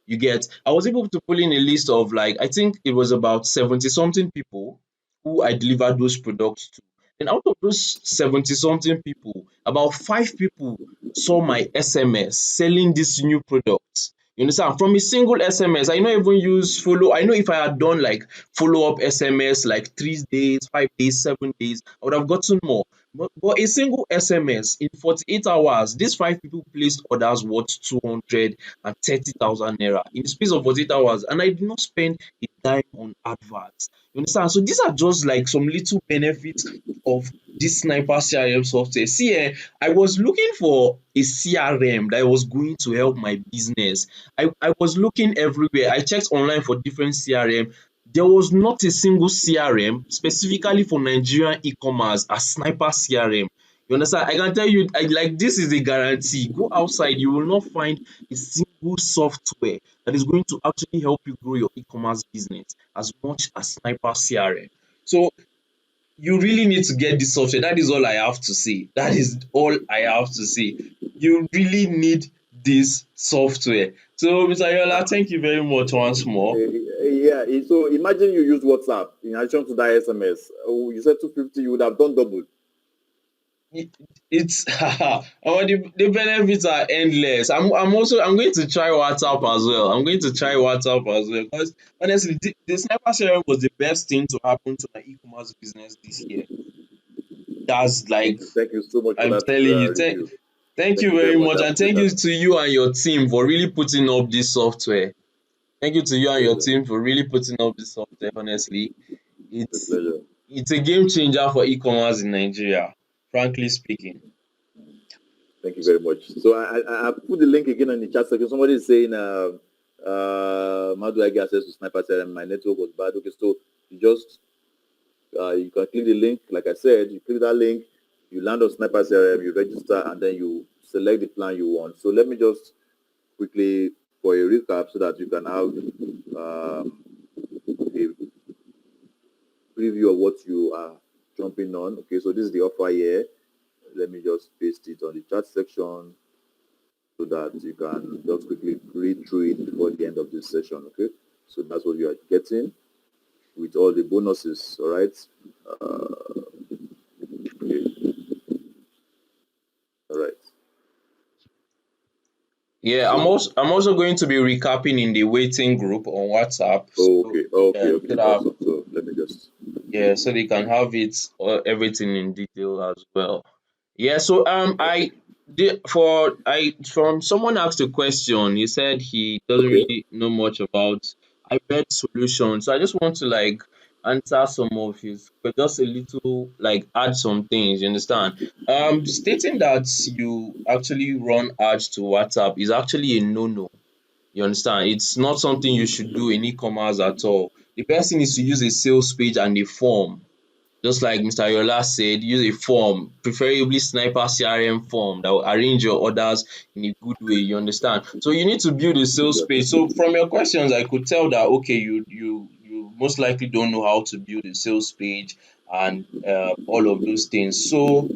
You get, I was able to pull in a list of, like, I think it was about 70 something people who I delivered those products to. And out of those 70 something people, about 5 people saw my SMS selling this new product. You understand? From a single SMS, I not even use follow. I know if I had done like follow up SMS like 3 days, 5 days, 7 days, I would have gotten more. But a single SMS in 48 hours, these 5 people placed orders worth 230,000 naira in the space of 48 hours, and I did not spend a dime on adverts. You understand? So these are just like some little benefits of this Sniper CRM software. See, I was looking for a CRM that was going to help my business. I was looking everywhere. I checked online for different CRM. There was not a single CRM specifically for Nigerian e-commerce as Sniper CRM. You understand? I can tell you, like, this is a guarantee. Go outside, you will not find a single software that is going to actually help you grow your e-commerce business as much as Sniper CRM. So you really need to get this software. That is all I have to say. That is all I have to say. You really need this software. So, Mr. Yola, thank you very much once more. Yeah, so imagine you use WhatsApp in addition to that SMS. Oh, you said 250, you would have done double. It's the benefits are endless. I'm going to try WhatsApp as well. I'm going to try WhatsApp as well, because honestly, the Sniper CRM was the best thing to happen to my e-commerce business this year. That's like, Thank you so much for I'm that telling you. review. Thank you you very very much. much, I and appreciate thank you that. to you and your team for really putting up this software. Thank you to you and your Pleasure. team for really putting up this software. Honestly, It's a it's pleasure. it's a game changer for e-commerce in Nigeria, frankly speaking. Thank you very much. So I put the link again in the chat section. Somebody is saying, how do I get access to Sniper CRM? My network was bad. Okay, so you just you can click the link. Like I said, you click that link, you land on Sniper CRM, you register, and then you select the plan you want. So let me just quickly, for a recap, so that you can have a preview of what you are jumping on. Okay, so this is the offer here. Let me just paste it on the chat section so that you can just quickly read through it before the end of this session. Okay, so that's what you are getting with all the bonuses. All right. Okay. All right. Yeah, So, I'm also going to be recapping in the waiting group on WhatsApp. So okay, yeah, okay, so that, awesome. So let me just. yeah, so they can have it, everything in detail as well. Yeah, so Okay. I did for I from someone asked a question. He said he doesn't Okay. really know much about iBet solutions. So I just want to like answer some of his, but just a little, like, add some things, you understand? Stating that you actually run ads to WhatsApp is actually a no-no. You understand? It's not something you should do in e-commerce at all. The best thing is to use a sales page and a form. Just like Mr. Yola said, use a form, preferably Sniper CRM form that will arrange your orders in a good way. You understand? So you need to build a sales Got page. it. So from your questions, I could tell that okay, you most likely don't know how to build a sales page and all of those things. So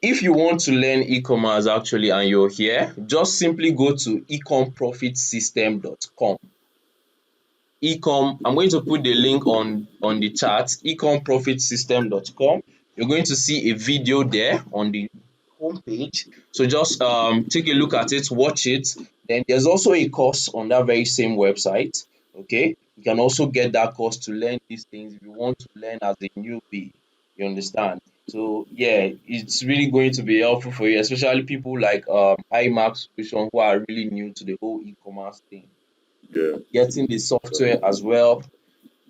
if you want to learn e-commerce actually and you're here, just simply go to ecomprofitsystem.com. Ecom, I'm going to put the link on the chat, ecomprofitsystem.com. You're going to see a video there on the homepage. So just take a look at it, watch it. Then there's also a course on that very same website. Okay, you can also get that course to learn these things if you want to learn as a newbie. You understand? So yeah, it's really going to be helpful for you, especially people like iMac Solution who are really new to the whole e-commerce thing. Yeah. Getting the software as well.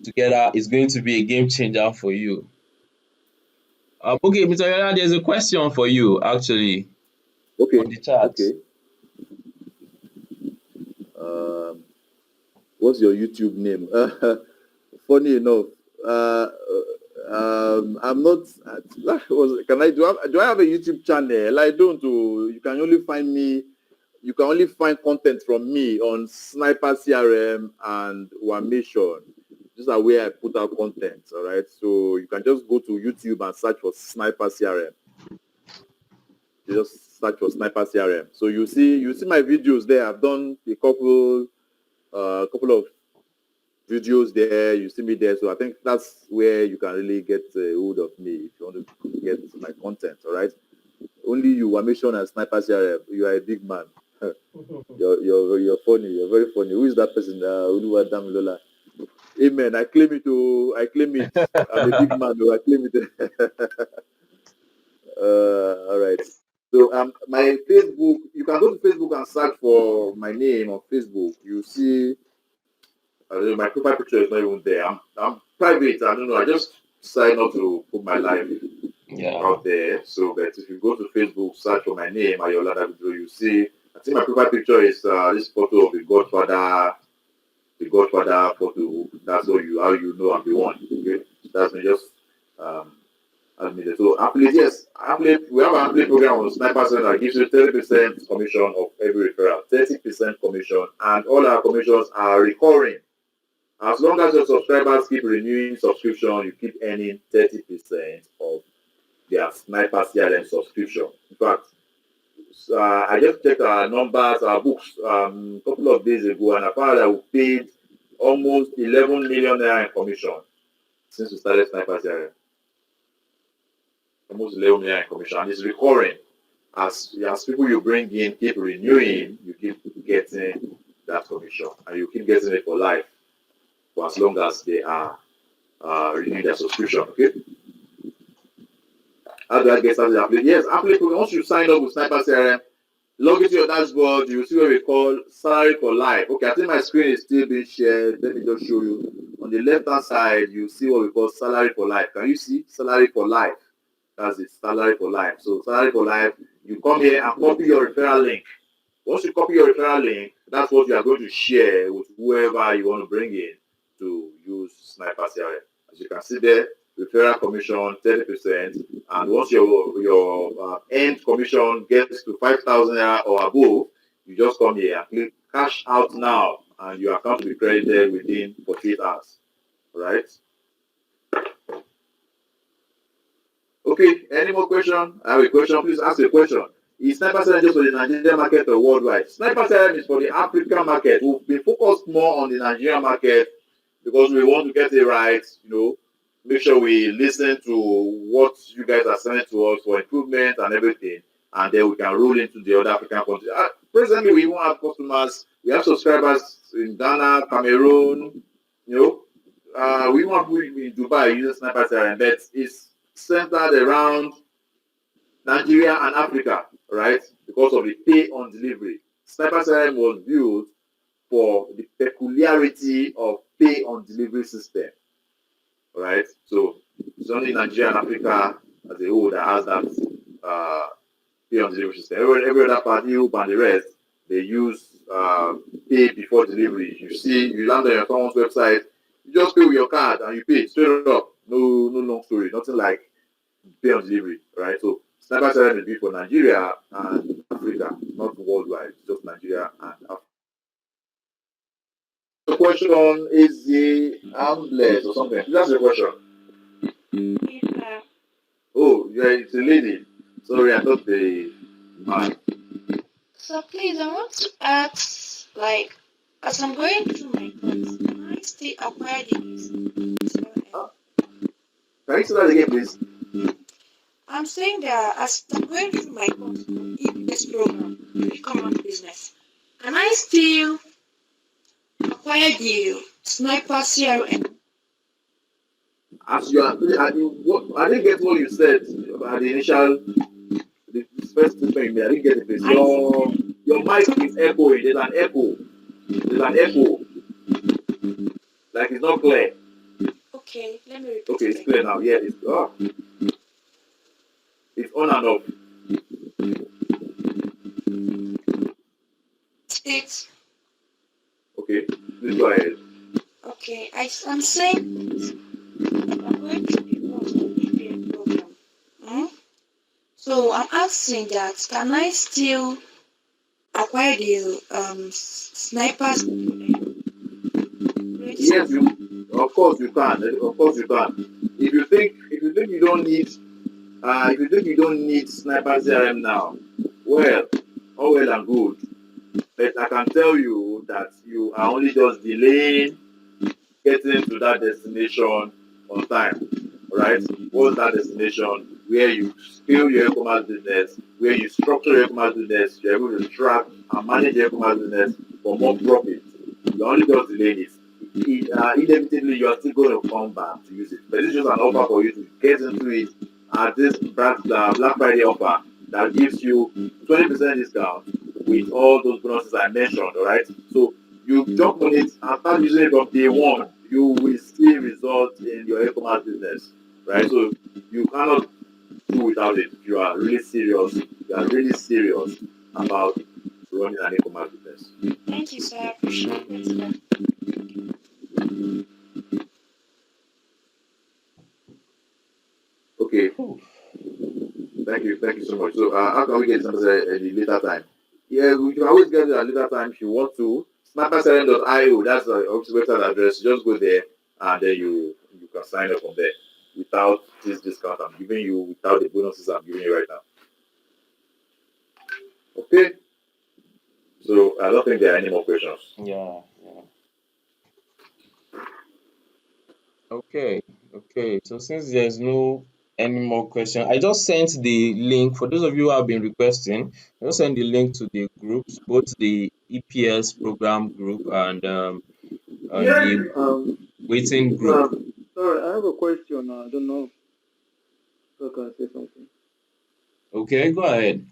together is going to be a game changer for you. Okay, Mr. Yola, there's a question for you actually on Okay, the chat. okay. Um, what's your YouTube name? Funny enough, I'm not. Can I do I have a YouTube channel? I don't. You can only find me. You can only find content from me on Sniper CRM and One Mission. These are where I put out content. All right, so you can just go to YouTube and search for Sniper CRM. You just search for Sniper CRM. So you see my videos there. I've done a couple of videos there. You see me there. So I think that's where you can really get a hold of me if you want to get my content. All right. Only you were mentioned as Sniper CRM. You are a big man. You're funny. You're very funny. Who is that person? Uluwadam Lola. Amen. I claim it. Oh, I claim it. I'm a big man. Oh, I claim it. All right. So my Facebook. You can go to Facebook and search for my name on Facebook. You see, my profile picture is not even there. I'm private. I don't know. I just decided not to put my life Yeah. out there. So, but if you go to Facebook, search for my name, Ayola Davido, you see. I think my profile picture is this photo of the Godfather. The Godfather photo. That's how you know I'm the one. Okay, that's me just um, admitted. So affiliate, yes, affiliate. We have an affiliate program on Sniper Center that gives you 30% commission of every referral, 30% commission, and all our commissions are recurring. As long as your subscribers keep renewing subscription, you keep earning 30% of their Sniper CRM subscription. In fact, I just checked our numbers, our books, a couple of days ago, and I found that we paid almost 11 million naira in commission since we started Sniper CRM. Almost 11 million in commission, and it's recurring. As people you bring in keep renewing, you keep getting that commission, and you keep getting it for life for as long as they are renewing their subscription. Okay. How do I get started? Affiliate? Yes, affiliate program. Once you sign up with Sniper CRM, log into your dashboard, you will see what we call salary for life. Okay, I think my screen is still being shared. Let me just show you. On the left hand side, you see what we call salary for life. Can you see salary for life? That's it, salary for life. So salary for life, you come here and copy your referral link. Once you copy your referral link, that's what you are going to share with whoever you want to bring in to use Sniper CRM. As you can see there, referral commission 30%, and once your end commission gets to 5,000 naira or above, you just come here and click cash out now, and your account will be credited within 48 hours. Right? Okay, any more question? I have a question. Please ask a question. Is Sniper CRM just for the Nigerian market or worldwide? Sniper CRM is for the African market. We've been focused more on the Nigerian market because we want to get it right, make sure we listen to what you guys are sending to us for improvement and everything, and then we can roll into the other African countries. Presently, we even have customers, we have subscribers in Ghana, Cameroon, we even have people in Dubai using Sniper CRM, but it's centered around Nigeria and Africa, right? Because of the pay on delivery. Sniper CRM was built for the peculiarity of pay on delivery system, right? So it's only Nigeria and Africa as a whole that has that pay on delivery system. Every other party, Europe and the rest, they use pay before delivery. You land on someone's website, you just pay with your card and you pay straight up. No long story. Nothing like pay on delivery, right? So Sniper CRM is built for Nigeria and Africa, not worldwide, just Nigeria and Africa. The question is the armless or something. That's the question. Yeah. Oh, yeah, it's a lady. Sorry, I thought the man. So please, I want to ask, like, as I'm going through my course, can I still acquire the Can you say that again, please? I'm saying that as I'm going through my course on EBS program, e-commerce business, can I still acquire the Sniper CRM? As you are, I didn't get what you said at the initial, the first statement you made. I didn't get it, please. Your mic is echoing. There's an echo. Like it's not clear. Okay, it's clear now. Yeah, it's on and off. It's Okay, please go ahead. okay. I'm saying I'm going to the course of BBA program. Hmm? So I'm asking that can I still acquire the snipers credit? Yes, you. Of course you can. Of course you can. If you think you don't need if you think you don't need sniper CRM now, well, all well and good. But I can tell you that you are only just delaying getting to that destination on time. Right? What's that destination? Where you scale your e-commerce business, where you structure your e-commerce business, you're able to track and manage your e-commerce business for more profit. You're only just delaying it. Inevitably, you are still going to come back to use it. But it's just an offer for you to get into it at this Black Friday offer that gives you 20% discount with all those bonuses I mentioned. All right. So you jump on it and start using it from day one. You will see results in your e-commerce business. Right. So you cannot do without it if you are really serious. You are really serious about running an e-commerce business. Thank you, sir. I appreciate it. Okay. Whew. Thank you so much. So how can we get numbers at the later time? Yeah, we can always get it at later time if you want to. Snapperselling.io, that's the website address. Just go there and then you can sign up from there without this discount I'm giving you, without the bonuses I'm giving you right now. Okay. So I don't think there are any more questions. Yeah, yeah. Okay, okay. So since there's no any more question, I just sent the link for those of you who have been requesting. I just sent the link to the groups, both the EPS program group and Yeah. the waiting group. Sorry, I have a question. I don't know if I can say something. Okay, go ahead.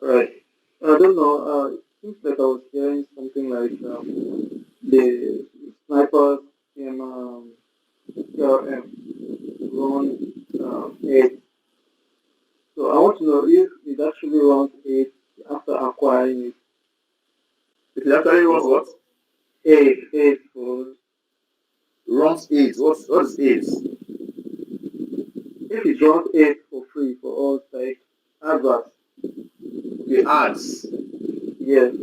Right. I don't know. It seems like I was hearing something like the snipers in CRM run 8. So I want to know if it actually runs 8 after acquiring it. If you actually runs what? 8 for Runs AIDS. What is AIDS? if it runs 8 for free for us, like adverts. Okay, ads. Yes.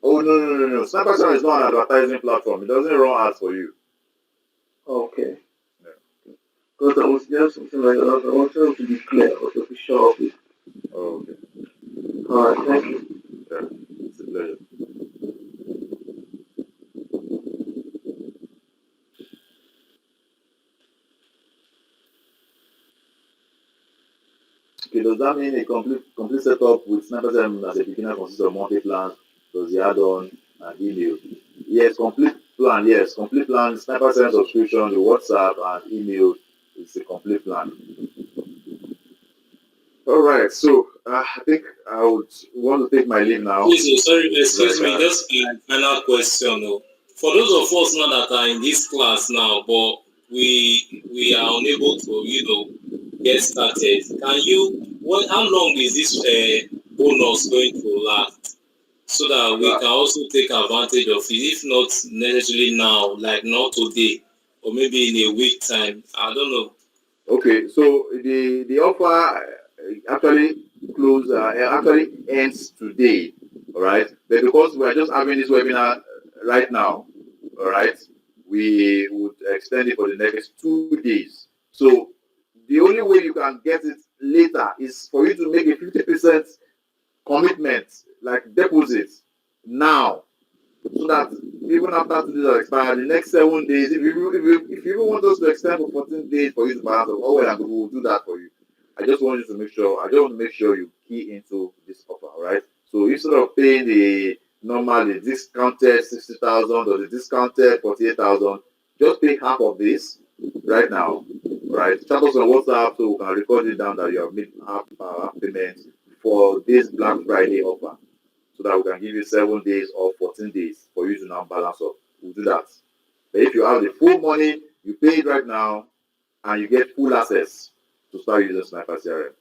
Oh no. Snapchat is not an advertising platform. It doesn't run ads for you. Okay. Yeah. Because I was just something like that. I wanted to be clear, also to be sure of it. Oh, okay. Alright, thank you. Yeah. It's a pleasure. Okay, does that mean a complete setup with Snapchat as a beginner consists of monthly plans, plus the add-on and email? Yes, complete plan. Yes, complete plan. Snapchat subscription, the WhatsApp and email is a complete plan. All right, so I think I would want to take my leave now. Please, oh, sorry, excuse Right. me, just a final question. Oh. For those of us now that are in this class now, but we are unable to, get started. Can you? How long is this bonus going to last? So that we Yeah. can also take advantage of it, if not necessarily now, like not today, or maybe in a week time. I don't know. Okay, so the offer actually actually ends today. All right, but because we are just having this webinar right now, all right, we would extend it for the next 2 days. So the only way you can get it later is for you to make a 50% commitment, like deposit, now, so that even after 2 days are expired, the next 7 days, if you even want us to extend for 14 days for you to balance off, oh well, and we will do that for you. I just want you to make sure. I just want to make sure you key into this offer, all right? So instead of paying the normal, the discounted 60,000 or the discounted 48,000, just pay half of this right now, right? Chat us on WhatsApp so we can record it down that you have made half payment for this Black Friday offer, so that we can give you 7 days or 14 days for you to now balance up. We'll do that. But if you have the full money, You pay it right now, and you get full access to start using Sniper CRM.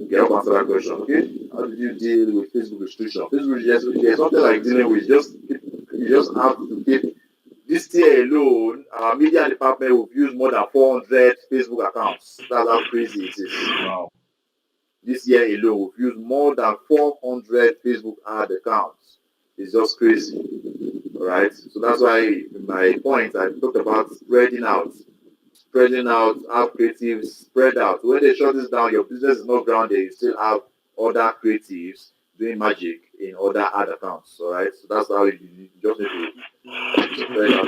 Okay, I'll answer that question. Okay, how did you deal with Facebook restriction? Facebook, there's something like dealing with. You just have to keep. This year alone, our media department will use more than 400 Facebook accounts. That's how crazy it is. Wow. This year alone, we've used more than 400 Facebook ad accounts. It's just crazy. All right. So that's why in my point I talked about spreading out, have creatives spread out. When they shut this down, your business is not grounded. You still have other creatives doing magic in other ad accounts. All right. So that's how you just need to spread out.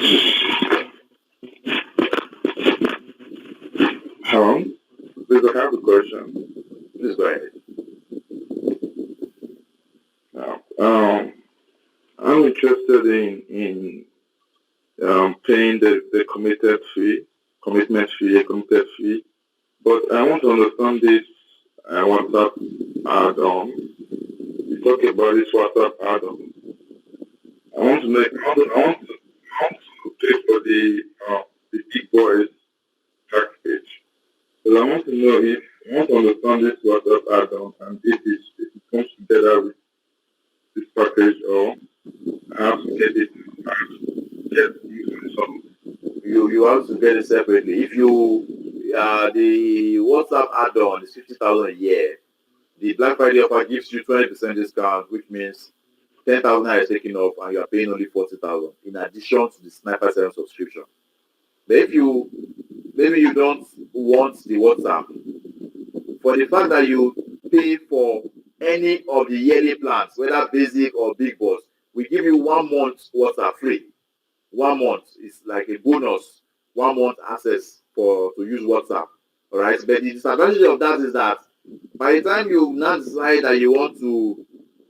Hello? Please, I have a question. Please go ahead. Now, I'm interested in paying the commitment fee, a committed fee, but I want to understand this WhatsApp add-on. You talk about this WhatsApp add-on. I want to make, I want to pay for the big boys package. So I want to know if I want to understand this WhatsApp add-on and if it comes together with this package or I have to get it. I have to get using some. You have to get it separately. If you the WhatsApp add-on is 50,000 a year, the Black Friday offer gives you 20% discount, which means 10,000 is taken off and you are paying only 40,000 in addition to the Sniper 7 subscription. But if you maybe you don't want the WhatsApp, for the fact that you pay for any of the yearly plans, whether basic or big boss, we give you 1 month WhatsApp free. 1 month is like a bonus. 1 month access to use WhatsApp. All right. But the disadvantage of that is that by the time you now decide that you want to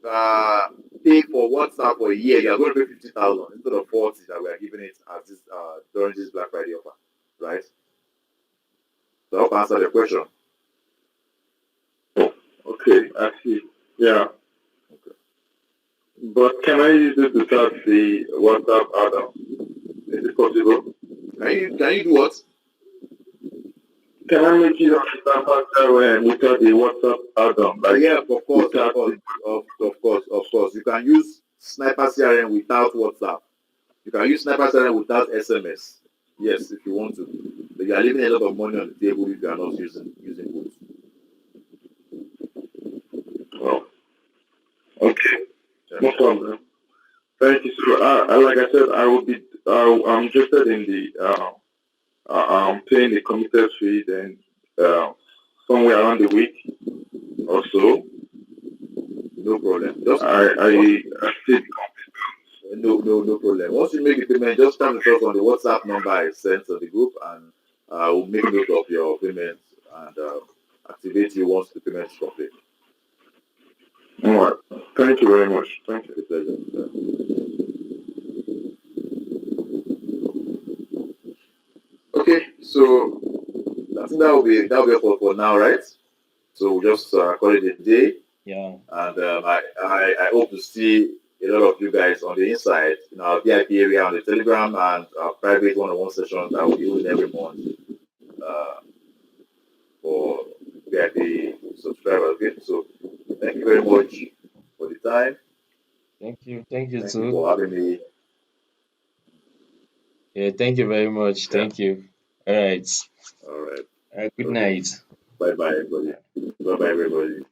uh, pay for WhatsApp for a year, you are going to pay 50,000 instead of 40 that we are giving it as this during this Black Friday offer, right? So I hope I answered the question. Okay, I see. Yeah, Okay. but can I use it without the WhatsApp add-on? Is it possible? Can you do what? Can I make it on the Snapchat without the WhatsApp add-on? Like Yeah, of course, without the of course. You can use Sniper CRM without WhatsApp. You can use Sniper CRM without SMS. Yes, if you want to. But you are leaving a lot of money on the table if you are not using both. well, okay, Yeah. no problem. Thank you. So, like I said, I'm interested in the paying the committed fee then somewhere around the week or so. No problem. Just I still no problem. Once you make the payment, just come to us on the WhatsApp number I sent to the group, and we'll make note of your payment and activate you once the payment is complete. all right. Thank you very much. Thank you. It's a pleasure. Okay, so I think that will be all for now, right? So we'll just call it a day, Yeah. and I hope to see a lot of you guys on the inside in our VIP area on the Telegram and our private one-on-one sessions that we'll be holding every month uh, for VIP subscribers. Okay, so thank you very much for the time. Thank you. Thank you Thank you too. for having me. Yeah, thank you very much. Yeah. Thank you. All right. All right. Good Okay. night. Bye bye, everybody. Bye bye, everybody.